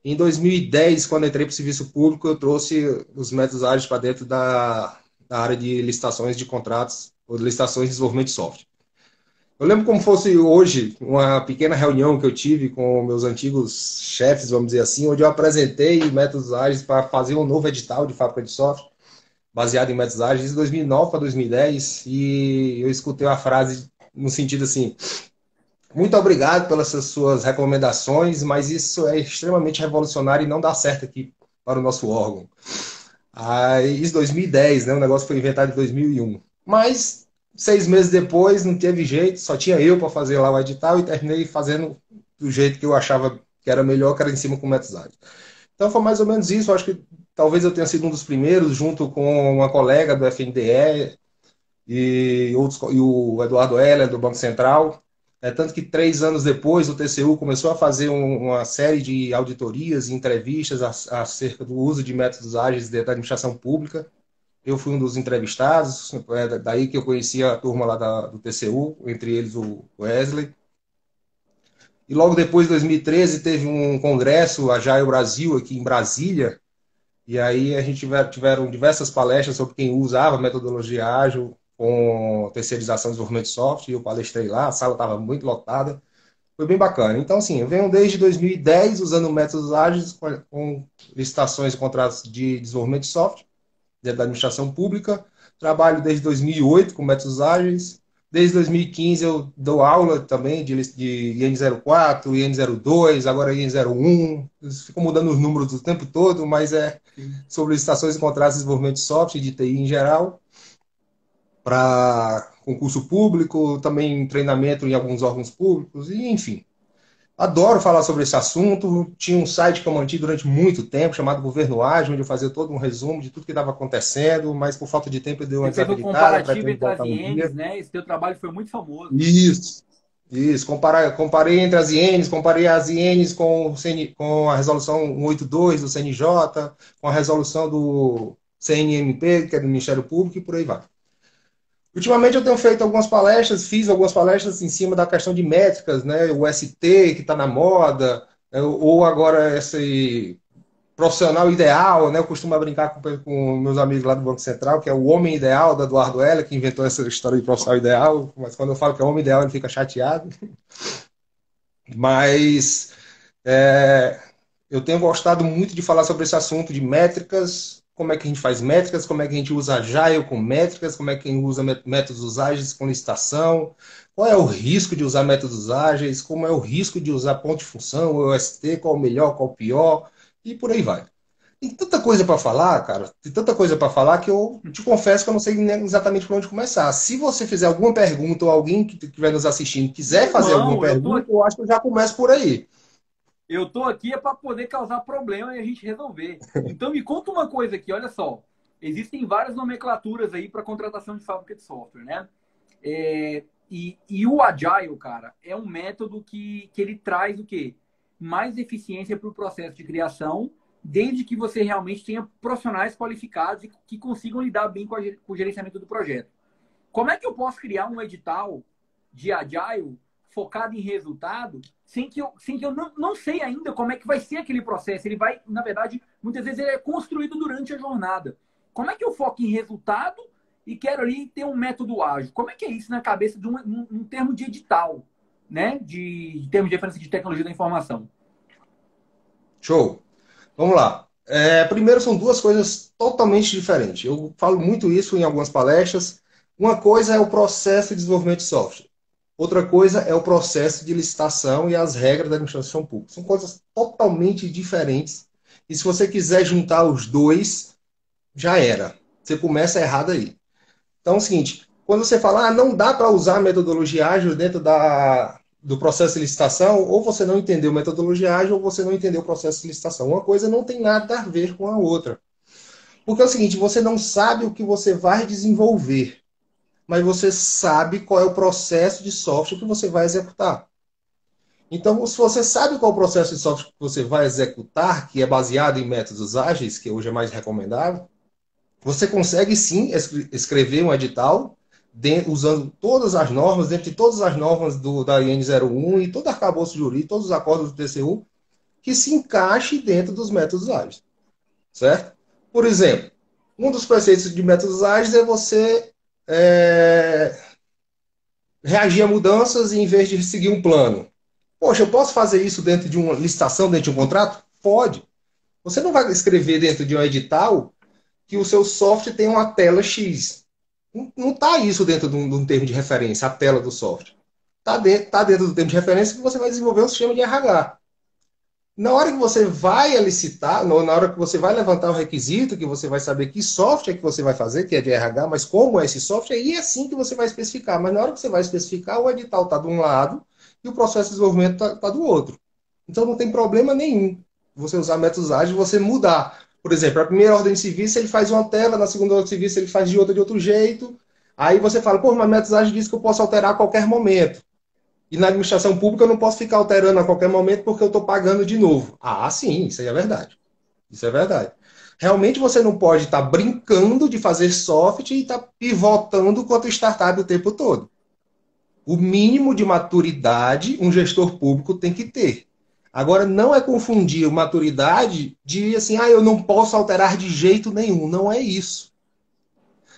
Em 2010, quando entrei para o serviço público, eu trouxe os métodos ágeis para dentro da área de licitações de contratos, ou de licitações de desenvolvimento de software. Eu lembro como fosse hoje uma pequena reunião que eu tive com meus antigos chefes, vamos dizer assim, onde eu apresentei métodos ágeis para fazer um novo edital de fábrica de software, baseado em métodos ágeis, de 2009 para 2010, e eu escutei uma frase no sentido assim: muito obrigado pelas suas recomendações, mas isso é extremamente revolucionário e não dá certo aqui para o nosso órgão. Aí, isso 2010, né? O negócio foi inventado em 2001. Mas 6 meses depois não teve jeito, só tinha eu para fazer lá o edital e terminei fazendo do jeito que eu achava que era melhor, que era em cima com métodos ágeis. Então foi mais ou menos isso. Eu acho que talvez eu tenha sido um dos primeiros, junto com uma colega do FNDE e o Eduardo Heller, do Banco Central. Tanto que 3 anos depois o TCU começou a fazer uma série de auditorias e entrevistas acerca do uso de métodos ágeis da administração pública. Eu fui um dos entrevistados, daí que eu conheci a turma lá do TCU, entre eles o Wesley. E logo depois, em 2013, teve um congresso, a Agile Brasil, aqui em Brasília, e aí a gente tiveram diversas palestras sobre quem usava a metodologia ágil com terceirização de desenvolvimento de software, e eu palestrei lá, a sala estava muito lotada, foi bem bacana. Então, assim, eu venho desde 2010 usando métodos ágeis com licitações e contratos de desenvolvimento de software, dentro da administração pública. Trabalho desde 2008 com métodos ágeis. Desde 2015 eu dou aula também de IN04, IN02, agora IN01. Eles ficam mudando os números o tempo todo, mas sobre licitações e contratos de desenvolvimento de software e de TI em geral, para concurso público, também treinamento em alguns órgãos públicos, e enfim. Adoro falar sobre esse assunto. Tinha um site que eu mantive durante muito tempo, chamado Governo Ágil, onde eu fazia todo um resumo de tudo que estava acontecendo, mas por falta de tempo eu dei uma Você fez um desabilitada, comparativo pretendo entre as voltar um dia. INs, né? Esse teu trabalho foi muito famoso. Isso. Comparei entre as INs, comparei as INs com a resolução 182 do CNJ, com a resolução do CNMP, que é do Ministério Público, e por aí vai. Ultimamente eu tenho feito algumas palestras, fiz algumas palestras em cima da questão de métricas, né? O ST que está na moda, ou agora esse profissional ideal, né? Eu costumo brincar com meus amigos lá do Banco Central, que é o homem ideal da Eduardo Heller, que inventou essa história de profissional ideal, mas quando eu falo que é homem ideal ele fica chateado. Mas eu tenho gostado muito de falar sobre esse assunto de métricas, como é que a gente faz métricas, como é que a gente usa Agile com métricas, como é que a gente usa métodos ágeis com licitação, qual é o risco de usar métodos ágeis, como é o risco de usar ponto de função, o OST, qual o melhor, qual o pior, e por aí vai. Tem tanta coisa para falar, cara, tem tanta coisa para falar que eu te confesso que eu não sei nem exatamente por onde começar. Se você fizer alguma pergunta ou alguém que estiver nos assistindo quiser fazer alguma Irmão, pergunta, eu acho que eu já começo por aí. eu tô aqui é para poder causar problema e a gente resolver. Então me conta uma coisa aqui, olha só. Existem várias nomenclaturas aí para contratação de fábrica de software, né? E o Agile, cara, é um método que ele traz o quê? Mais eficiência para o processo de criação, desde que você realmente tenha profissionais qualificados e que consigam lidar bem com o gerenciamento do projeto. Como é que eu posso criar um edital de Agile focado em resultado sem que eu não sei ainda como é que vai ser aquele processo? Ele vai, na verdade, muitas vezes ele é construído durante a jornada. Como é que eu foco em resultado e quero ali ter um método ágil? Como é que é isso na cabeça de um termo de edital, né? De termos de referência de tecnologia da informação? Show. Vamos lá. Primeiro, são duas coisas totalmente diferentes. Eu falo muito isso em algumas palestras. Uma coisa é o processo de desenvolvimento de software. Outra coisa é o processo de licitação e as regras da administração pública. São coisas totalmente diferentes. E se você quiser juntar os dois, já era. Você começa errado aí. Então é o seguinte, quando você fala, não dá para usar a metodologia ágil dentro do processo de licitação, ou você não entendeu metodologia ágil, ou você não entendeu o processo de licitação. Uma coisa não tem nada a ver com a outra. Porque é o seguinte, você não sabe o que você vai desenvolver, mas você sabe qual é o processo de software que você vai executar. Então, se você sabe qual é o processo de software que você vai executar, que é baseado em métodos ágeis, que hoje é mais recomendável, você consegue sim escrever um edital usando todas as normas, dentro de todas as normas da IN01 e todo o arcabouço jurídico, todos os acordos do TCU, que se encaixe dentro dos métodos ágeis. Certo? Por exemplo, um dos preceitos de métodos ágeis é você reagir a mudanças em vez de seguir um plano. Poxa, eu posso fazer isso dentro de uma licitação, dentro de um contrato? Pode. Você não vai escrever dentro de um edital que o seu software tem uma tela X. Não está isso dentro de um termo de referência, a tela do software. Está dentro do termo de referência que você vai desenvolver um sistema de RH. Na hora que você vai licitar, na hora que você vai levantar o requisito, que você vai saber que software que você vai fazer, que é de RH, mas como é esse software, aí é assim que você vai especificar. Mas na hora que você vai especificar, o edital está de um lado e o processo de desenvolvimento está do outro. Então não tem problema nenhum você usar métodos ágeis, você mudar. Por exemplo, a primeira ordem de serviço ele faz uma tela, na segunda ordem de serviço ele faz de outro jeito. Aí você fala, pô, mas métodos ágeis diz que eu posso alterar a qualquer momento. E na administração pública eu não posso ficar alterando a qualquer momento porque eu estou pagando de novo. Ah, sim, isso aí é verdade. Isso é verdade. Realmente você não pode estar brincando de fazer software e estar pivotando quanto startup o tempo todo. O mínimo de maturidade um gestor público tem que ter. Agora, não é confundir maturidade de assim, eu não posso alterar de jeito nenhum. Não é isso.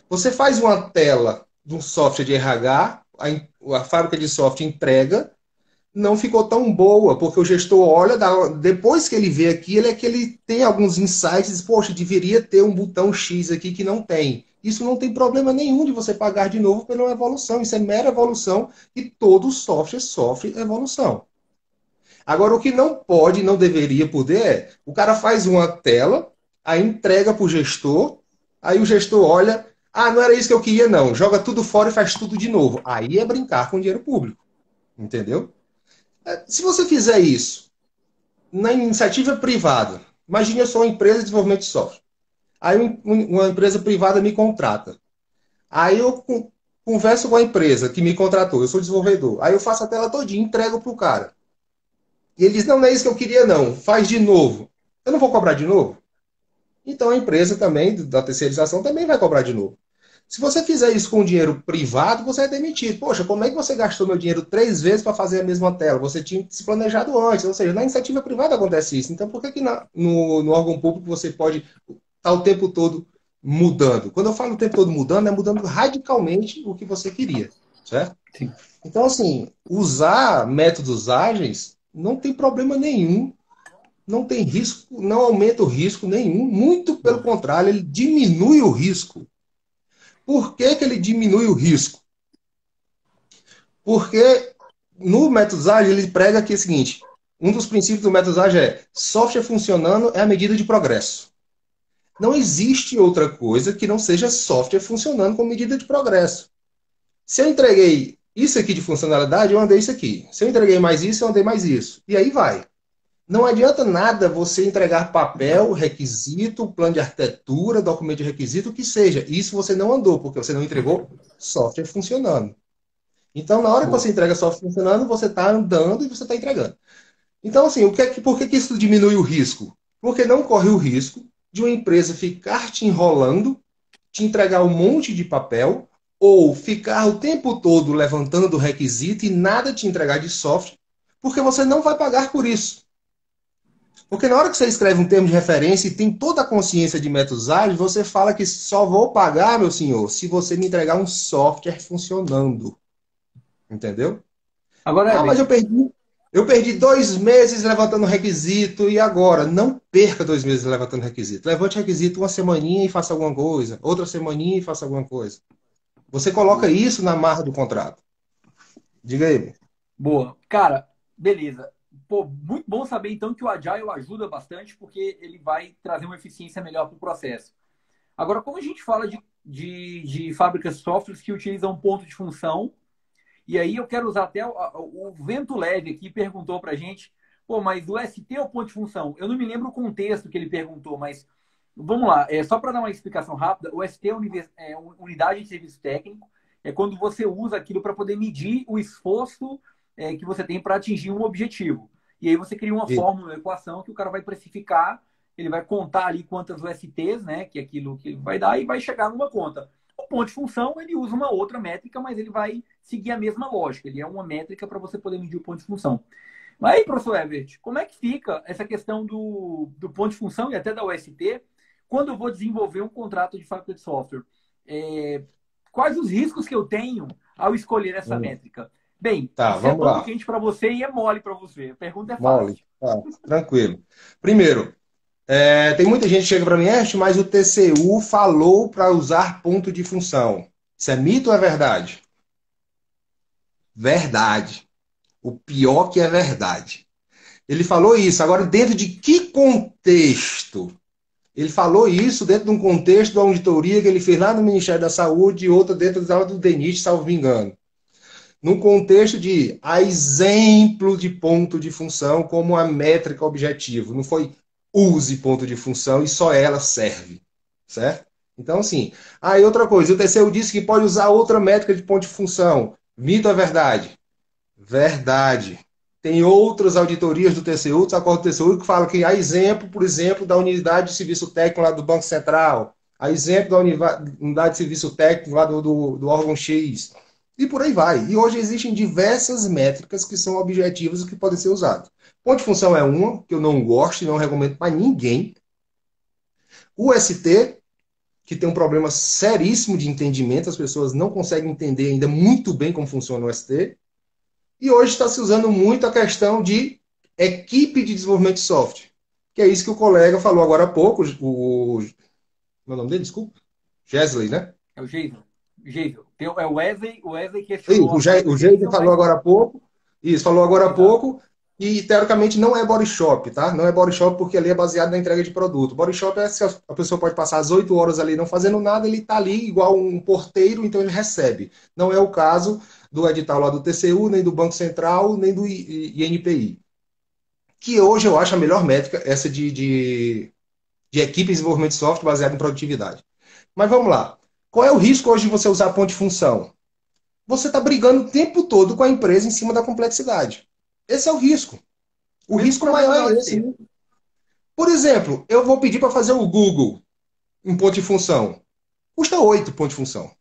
Você faz uma tela de um software de RH, a fábrica de software entrega, não ficou tão boa, porque o gestor olha, depois que ele vê aquilo, é que ele tem alguns insights, diz, poxa, deveria ter um botão X aqui que não tem. Isso não tem problema nenhum de você pagar de novo pela evolução, isso é mera evolução e todo software sofre evolução. Agora, o que não pode, não deveria poder é, o cara faz uma tela, aí entrega para o gestor, aí o gestor olha, não era isso que eu queria não, joga tudo fora e faz tudo de novo. Aí é brincar com dinheiro público, entendeu? Se você fizer isso na iniciativa privada, imagine eu sou uma empresa de desenvolvimento de software, aí uma empresa privada me contrata, aí eu converso com a empresa que me contratou, eu sou desenvolvedor, aí eu faço a tela todinha, entrego para o cara. E ele diz, não é isso que eu queria não, faz de novo. Eu não vou cobrar de novo? Então a empresa também, da terceirização, também vai cobrar de novo. Se você fizer isso com dinheiro privado, você é demitido. Poxa, como é que você gastou meu dinheiro 3 vezes para fazer a mesma tela? Você tinha se planejado antes. Ou seja, na iniciativa privada acontece isso. Então por que no órgão público você pode estar o tempo todo mudando? Quando eu falo o tempo todo mudando, é mudando radicalmente o que você queria. Certo? Sim. Então, assim, usar métodos ágeis não tem problema nenhum, não tem risco, não aumenta o risco nenhum, muito pelo contrário, ele diminui o risco. Por que ele diminui o risco? Porque no método ágil ele prega que é o seguinte, um dos princípios do método ágil é software funcionando é a medida de progresso. Não existe outra coisa que não seja software funcionando como medida de progresso. Se eu entreguei isso aqui de funcionalidade, eu andei isso aqui. Se eu entreguei mais isso, eu andei mais isso. E aí vai. Não adianta nada você entregar papel, requisito, plano de arquitetura, documento de requisito, o que seja. Isso você não andou, porque você não entregou software funcionando. Então, na hora que Boa. você entrega software funcionando, você está andando e você está entregando. Então, assim, por que isso diminui o risco? Porque não corre o risco de uma empresa ficar te enrolando, te entregar um monte de papel, ou ficar o tempo todo levantando o requisito e nada te entregar de software, porque você não vai pagar por isso. Porque na hora que você escreve um termo de referência e tem toda a consciência de métodos ágeis, você fala que só vou pagar, meu senhor, se você me entregar um software funcionando. Entendeu? Agora, Ah, mas Herbert, eu perdi 2 meses levantando requisito e agora? Não perca 2 meses levantando requisito. Levante requisito uma semaninha e faça alguma coisa, outra semaninha e faça alguma coisa. Você coloca boa. isso na marra do contrato. Diga aí. Boa. Cara, beleza. Pô, muito bom saber então que o Agile ajuda bastante porque ele vai trazer uma eficiência melhor para o processo. Agora, como a gente fala de fábricas de softwares que utilizam ponto de função, e aí eu quero usar até o Vento Leve aqui perguntou para a gente, pô, mas o ST é o ponto de função? Eu não me lembro o contexto que ele perguntou, mas vamos lá. Só para dar uma explicação rápida, o ST é unidade de serviço técnico, é quando você usa aquilo para poder medir o esforço que você tem para atingir um objetivo. E aí você cria uma fórmula, uma equação que o cara vai precificar, ele vai contar ali quantas USTs, né, que é aquilo que vai dar, e vai chegar numa conta. O ponto de função, ele usa uma outra métrica, mas ele vai seguir a mesma lógica. Ele é uma métrica para você poder medir o ponto de função. Mas aí, professor Everett, como é que fica essa questão do ponto de função e até da UST quando eu vou desenvolver um contrato de fábrica de software? Quais os riscos que eu tenho ao escolher essa métrica? Bem, Tá, isso é vamos pano lá. quente para você e é mole para você. A pergunta é Mole. fácil. Tá, tranquilo. Primeiro, tem muita gente que chega para mim, mas o TCU falou para usar ponto de função. Isso é mito ou é verdade? Verdade. O pior que é verdade. Ele falou isso. Agora, dentro de que contexto? Ele falou isso dentro de um contexto da auditoria que ele fez lá no Ministério da Saúde e outra dentro da do DENIT, salvo me engano. Num contexto de a exemplo de ponto de função como a métrica objetivo. Não foi use ponto de função e só ela serve. Certo? Então, assim. Ah, e outra coisa. O TCU disse que pode usar outra métrica de ponto de função. Mito é verdade? Verdade. Tem outras auditorias do TCU, dos acordos do TCU, que falam que há exemplo, por exemplo, da unidade de serviço técnico lá do Banco Central, há exemplo da unidade de serviço técnico lá do órgão X, e por aí vai. E hoje existem diversas métricas que são objetivas e que podem ser usadas. Ponto de função é uma, que eu não gosto e não recomendo para ninguém. O ST, que tem um problema seríssimo de entendimento, as pessoas não conseguem entender ainda muito bem como funciona o ST. E hoje está se usando muito a questão de equipe de desenvolvimento de software, que é isso que o colega falou agora há pouco, meu nome dele, desculpa, Gesley, né? É o Geisel. Geisel. É o Wesley questionou Isso, a fala do o Gesley Geisel, falou mas... agora há pouco, isso, falou agora há Exato. pouco, e teoricamente não é body shop, tá? Não é body shop porque ali é baseado na entrega de produto. Body shop é se a pessoa pode passar as 8 horas ali não fazendo nada, ele está ali igual um porteiro, então ele recebe. Não é o caso do edital lá do TCU, nem do Banco Central, nem do INPI. Que hoje eu acho a melhor métrica, essa de equipe de desenvolvimento de software baseada em produtividade. Mas vamos lá. Qual é o risco hoje de você usar ponto de função? Você está brigando o tempo todo com a empresa em cima da complexidade. Esse é o risco. O Mesmo risco problema maior da é esse. OST. Né? Por exemplo, eu vou pedir para fazer o Google em ponto de função. Custa 8 ponto de função.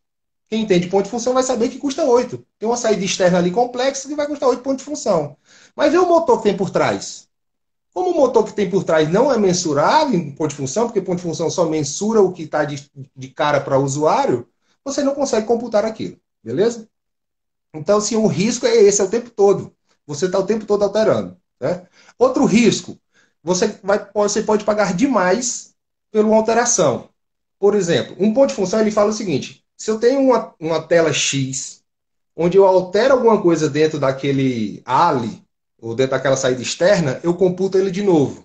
Quem entende ponto de função vai saber que custa 8. Tem uma saída externa ali complexa que vai custar 8 pontos de função. Mas vê o motor que tem por trás. Como o motor que tem por trás não é mensurável em ponto de função, porque ponto de função só mensura o que está de cara para o usuário, você não consegue computar aquilo. Beleza? Então, assim, o risco é esse, é o tempo todo. Você está o tempo todo alterando. Né? Outro risco, você pode pagar demais pela uma alteração. Por exemplo, um ponto de função ele fala o seguinte: se eu tenho uma tela X, onde eu altero alguma coisa dentro daquele ali, ou dentro daquela saída externa, eu computo ele de novo.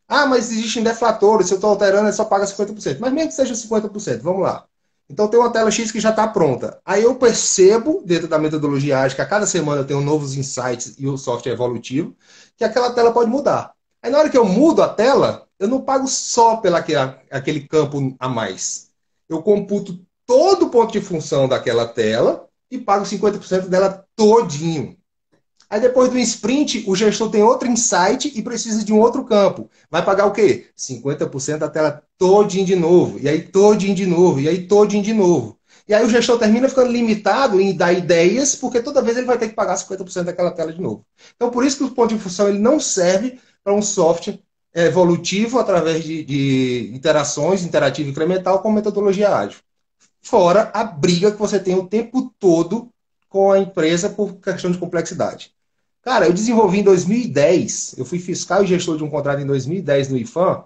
Ah, mas existem deflatores, se eu estou alterando, ele só paga 50%. Mas mesmo que seja 50%, vamos lá. Então tem uma tela X que já está pronta. Aí eu percebo, dentro da metodologia ágil, que a cada semana eu tenho novos insights e o software é evolutivo, que aquela tela pode mudar. Aí na hora que eu mudo a tela, eu não pago só pelo aquele campo a mais. Eu computo todo o ponto de função daquela tela e paga os 50% dela todinho. Aí depois do sprint, o gestor tem outro insight e precisa de um outro campo. Vai pagar o quê? 50% da tela todinho de novo, e aí todinho de novo, e aí todinho de novo. E aí o gestor termina ficando limitado em dar ideias, porque toda vez ele vai ter que pagar 50% daquela tela de novo. Então por isso que o ponto de função ele não serve para um software evolutivo através de interações, interativo incremental com metodologia ágil. Fora a briga que você tem o tempo todo com a empresa por questão de complexidade. Cara, eu desenvolvi em 2010, eu fui fiscal e gestor de um contrato em 2010 no IFAM,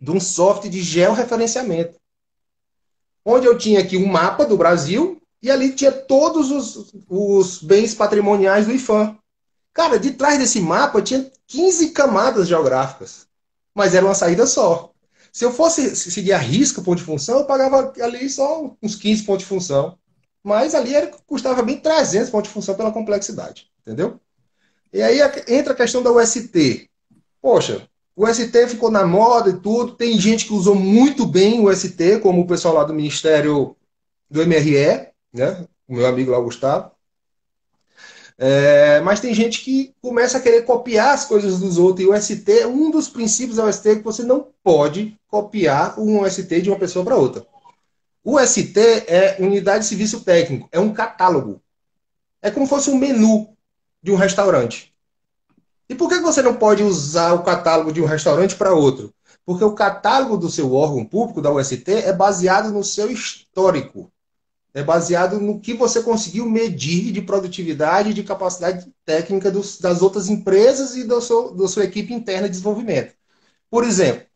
de um software de georreferenciamento, onde eu tinha aqui um mapa do Brasil e ali tinha todos os bens patrimoniais do IFAM. Cara, de trás desse mapa tinha 15 camadas geográficas, mas era uma saída só. Se eu fosse seguir a risca ponto de função, eu pagava ali só uns 15 pontos de função. Mas ali custava bem 300 pontos de função pela complexidade, entendeu? E aí entra a questão da UST. Poxa, o UST ficou na moda e tudo. Tem gente que usou muito bem o UST, como o pessoal lá do Ministério do MRE, né? O meu amigo lá, o Gustavo. Mas tem gente que começa a querer copiar as coisas dos outros. E o UST, um dos princípios da UST é que você não pode copiar um UST de uma pessoa para outra. O UST é Unidade de Serviço Técnico, é um catálogo. É como se fosse um menu de um restaurante. E por que você não pode usar o catálogo de um restaurante para outro? Porque o catálogo do seu órgão público, da UST, é baseado no seu histórico. É baseado no que você conseguiu medir de produtividade e de capacidade técnica das outras empresas e da sua equipe interna de desenvolvimento. Por exemplo,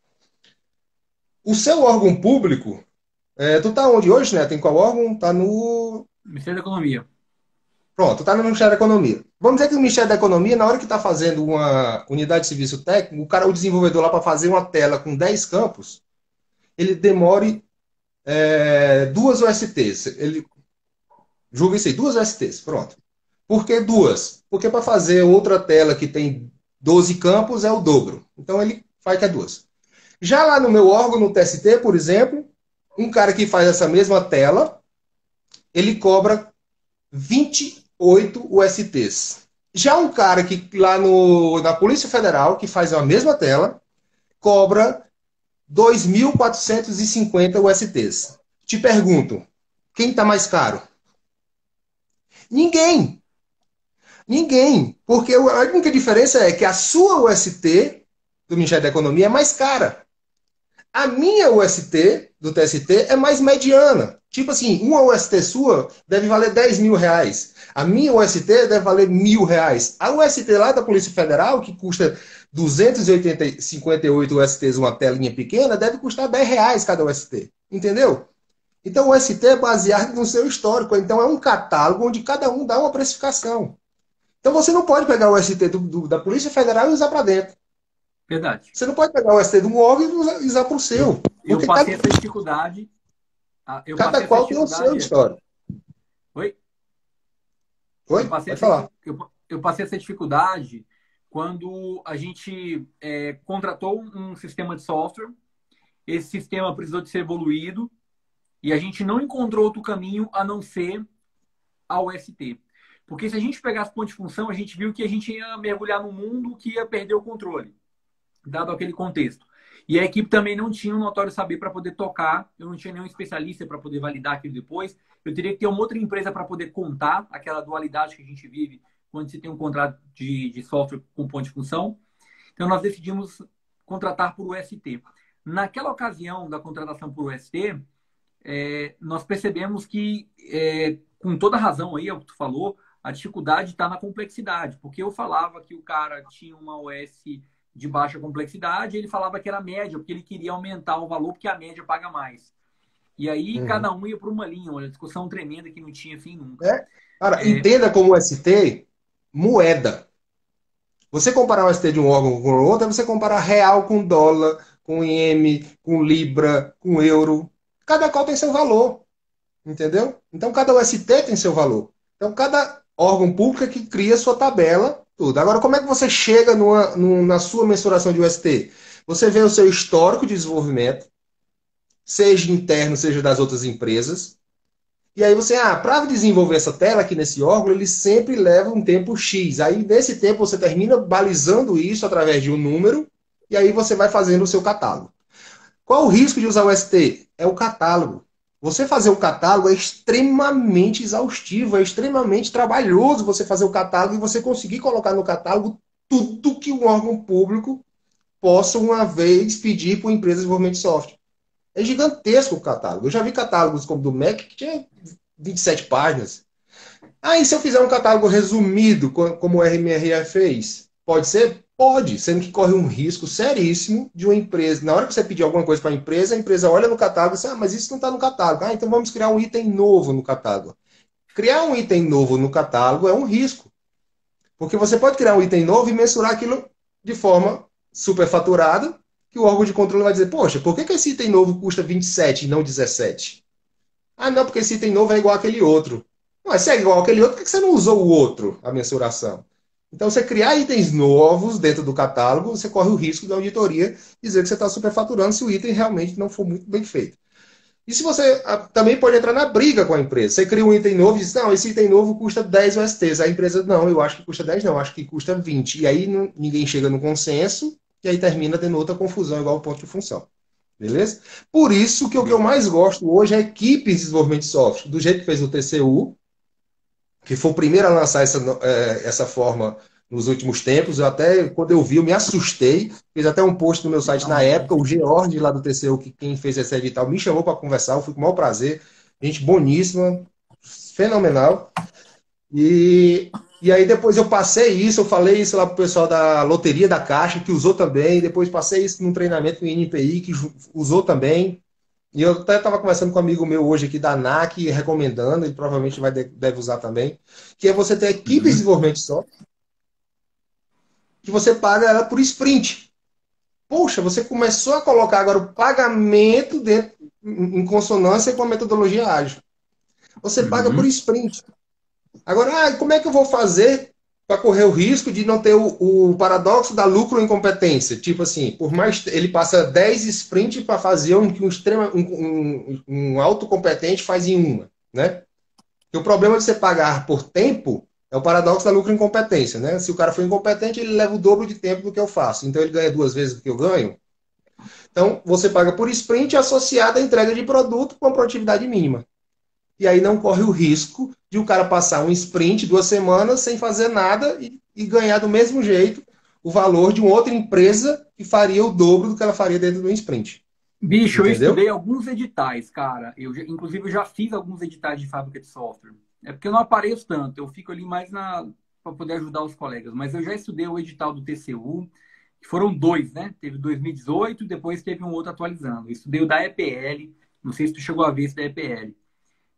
o seu órgão público, tu está onde hoje, né? Tem qual órgão? Está no Ministério da Economia. Pronto, está no Ministério da Economia. Vamos dizer que o Ministério da Economia, na hora que está fazendo uma unidade de serviço técnico, o desenvolvedor lá para fazer uma tela com 10 campos, ele demore 2 USTs. Ele julga isso aí, 2 USTs, pronto. Por que 2? Porque para fazer outra tela que tem 12 campos é o dobro. Então ele faz que é 2. Já lá no meu órgão, no TST, por exemplo, um cara que faz essa mesma tela, ele cobra 28 USTs. Já um cara que lá na Polícia Federal, que faz a mesma tela, cobra 2.450 USTs. Te pergunto, quem está mais caro? Ninguém. Ninguém. Porque a única diferença é que a sua UST do Ministério da Economia é mais cara. A minha UST do TST é mais mediana. Tipo assim, uma UST sua deve valer 10 mil reais. A minha UST deve valer R$ 1.000. A UST lá da Polícia Federal, que custa 258 USTs uma telinha pequena, deve custar R$ 10 cada UST. Entendeu? Então o UST é baseado no seu histórico. Então é um catálogo onde cada um dá uma precificação. Então você não pode pegar o UST da Polícia Federal e usar para dentro. Verdade. Você não pode pegar o UST de um órgão e usar para o seu. Eu passei essa dificuldade. Cada qual tem o seu histórico. Oi? Oi? Pode falar. Eu passei essa dificuldade quando a gente contratou um sistema de software. Esse sistema precisou de ser evoluído e a gente não encontrou outro caminho a não ser a UST. Porque se a gente pegasse ponto de função, a gente viu que a gente ia mergulhar num mundo que ia perder o controle, dado aquele contexto. E a equipe também não tinha um notório saber para poder tocar, eu não tinha nenhum especialista para poder validar aquilo depois. Eu teria que ter uma outra empresa para poder contar aquela dualidade que a gente vive quando se tem um contrato de software com ponto de função. Então nós decidimos contratar por UST. Naquela ocasião da contratação por UST, nós percebemos que, com toda razão aí, é o que tu falou, a dificuldade está na complexidade. Porque eu falava que o cara tinha uma OS de baixa complexidade, ele falava que era média, porque ele queria aumentar o valor, porque a média paga mais. E aí cada um ia para uma linha, uma discussão tremenda que não tinha fim nunca. Cara, entenda como ST moeda. Você comparar o ST de um órgão com o outro, é você comparar real com dólar, com iene, com libra, com euro. Cada qual tem seu valor. Entendeu? Então cada UST tem seu valor. Então cada órgão público é que cria sua tabela, tudo. Agora, como é que você chega na sua mensuração de UST? Você vê o seu histórico de desenvolvimento, seja interno, seja das outras empresas, E aí você, para desenvolver essa tela aqui nesse órgão, ele sempre leva um tempo X. Aí, nesse tempo, você termina balizando isso através de um número, e aí você vai fazendo o seu catálogo. Qual o risco de usar o ST? É o catálogo. Você fazer o catálogo é extremamente exaustivo, é extremamente trabalhoso você fazer o catálogo e você conseguir colocar no catálogo tudo que um órgão público possa, uma vez, pedir para uma empresa de desenvolvimento de software. É gigantesco o catálogo. Eu já vi catálogos como o do Mac que tinha 27 páginas. E se eu fizer um catálogo resumido, como o RMRE fez? Pode ser? Pode, sendo que corre um risco seríssimo de uma empresa. Na hora que você pedir alguma coisa para a empresa olha no catálogo e diz, mas isso não está no catálogo. Então vamos criar um item novo no catálogo. Criar um item novo no catálogo é um risco. Porque você pode criar um item novo e mensurar aquilo de forma superfaturada, que o órgão de controle vai dizer, poxa, por que esse item novo custa 27 e não 17? Não, porque esse item novo é igual àquele outro. Mas se é igual àquele outro, por que você não usou o outro, a mensuração? Então, você criar itens novos dentro do catálogo, você corre o risco da auditoria dizer que você está superfaturando se o item realmente não for muito bem feito. E se você também pode entrar na briga com a empresa. Você cria um item novo e diz, não, esse item novo custa 10 USTs. A empresa, não, eu acho que custa 10, não, eu acho que custa 20. E aí ninguém chega no consenso e aí termina tendo outra confusão igual o ponto de função. Beleza? Por isso que o que eu mais gosto hoje é equipes de desenvolvimento de software, do jeito que fez o TCU, que foi o primeiro a lançar essa forma nos últimos tempos. Eu até, quando eu vi, eu me assustei. Fiz até um post no meu site na época, o George lá do TCU, que quem fez esse edital, me chamou para conversar, eu fui com o maior prazer. Gente boníssima, fenomenal. E aí depois eu passei isso, eu falei isso lá pro pessoal da Loteria da Caixa, que usou também, depois passei isso num treinamento com o INPI, que usou também. E eu até estava conversando com um amigo meu hoje aqui da ANAC, recomendando, ele provavelmente deve usar também, que é você ter equipe de desenvolvimento de software, que você paga ela por sprint. Poxa, você começou a colocar agora o pagamento dentro, em consonância com a metodologia ágil. Você paga por sprint. Agora, como é que eu vou fazer para correr o risco de não ter o paradoxo da lucro incompetência? Tipo assim, por mais ele passa 10 sprints para fazer que um autocompetente faz em uma, né? E o problema de você pagar por tempo é o paradoxo da lucro incompetência, né? Se o cara for incompetente, ele leva o dobro de tempo do que eu faço. Então ele ganha 2 vezes do que eu ganho. Então você paga por sprint associado à entrega de produto com a produtividade mínima. E aí não corre o risco de o cara passar um sprint, 2 semanas, sem fazer nada e ganhar do mesmo jeito o valor de uma outra empresa que faria o dobro do que ela faria dentro de um sprint. Bicho, Entendeu? eu estudei alguns editais, cara. Inclusive, eu já fiz alguns editais de fábrica de software. É porque eu não apareço tanto, eu fico ali mais para poder ajudar os colegas. Mas eu já estudei o edital do TCU, que foram 2, né? Teve 2018 e depois teve um outro atualizando. Eu estudei o da EPL, não sei se tu chegou a ver esse da EPL.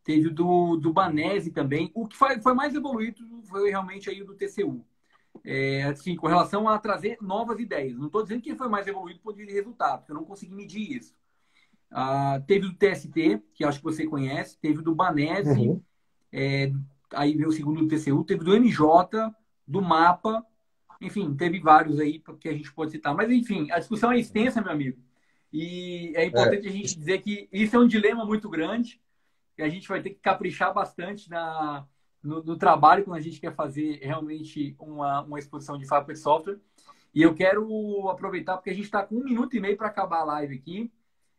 Teve o do Banese também. O que foi mais evoluído foi realmente aí o do TCU. Assim, com relação a trazer novas ideias. Não estou dizendo que foi mais evoluído por de resultado, porque eu não consegui medir isso. Teve o do TST, que acho que você conhece, teve o do Banese, aí veio o segundo do TCU, teve do MJ, do MAPA, enfim, teve vários aí que a gente pode citar. Mas, enfim, a discussão é extensa, meu amigo. E é importante a gente dizer que isso é um dilema muito grande, que a gente vai ter que caprichar bastante no trabalho quando a gente quer fazer realmente uma exposição de fábrica de software. E eu quero aproveitar, porque a gente está com 1 minuto e meio para acabar a live aqui,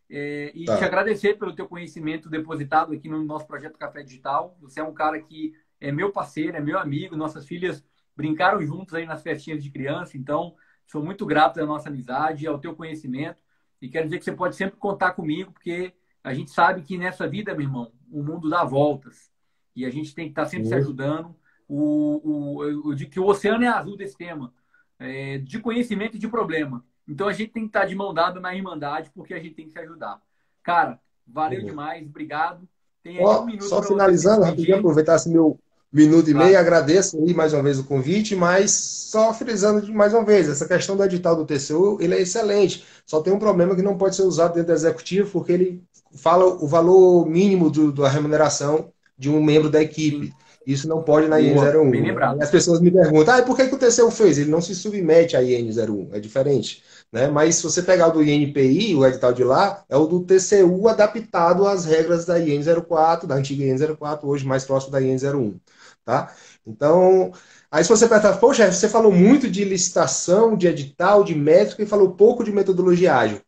te agradecer pelo teu conhecimento depositado aqui no nosso projeto Café Digital. Você é um cara que é meu parceiro, é meu amigo, nossas filhas brincaram juntos aí nas festinhas de criança, então sou muito grato à nossa amizade, ao teu conhecimento, e quero dizer que você pode sempre contar comigo, porque a gente sabe que nessa vida, meu irmão, o mundo dá voltas. E a gente tem que estar sempre se ajudando. Eu digo que o oceano é azul desse tema. De conhecimento e de problema. Então a gente tem que estar de mão dada na irmandade, porque a gente tem que se ajudar. Cara, valeu demais. Obrigado. Tem aí 1 minuto só para finalizando, rapidinho, aproveitar esse meu 1 minuto e meio, agradeço aí mais uma vez o convite, mas só frisando mais uma vez, essa questão do edital do TCU, ele é excelente. Só tem um problema que não pode ser usado dentro do executivo, porque ele fala o valor mínimo da remuneração de um membro da equipe. Isso não pode na IN 01. Bem lembrado. As pessoas me perguntam, por que o TCU fez? Ele não se submete à IN 01, é diferente. né? Mas se você pegar o do INPI, o edital de lá, é o do TCU adaptado às regras da IN 04, da antiga IN 04, hoje mais próximo da IN 01, tá? Então, aí se você perguntar, poxa, você falou muito de licitação, de edital, de métrica e falou pouco de metodologia ágil.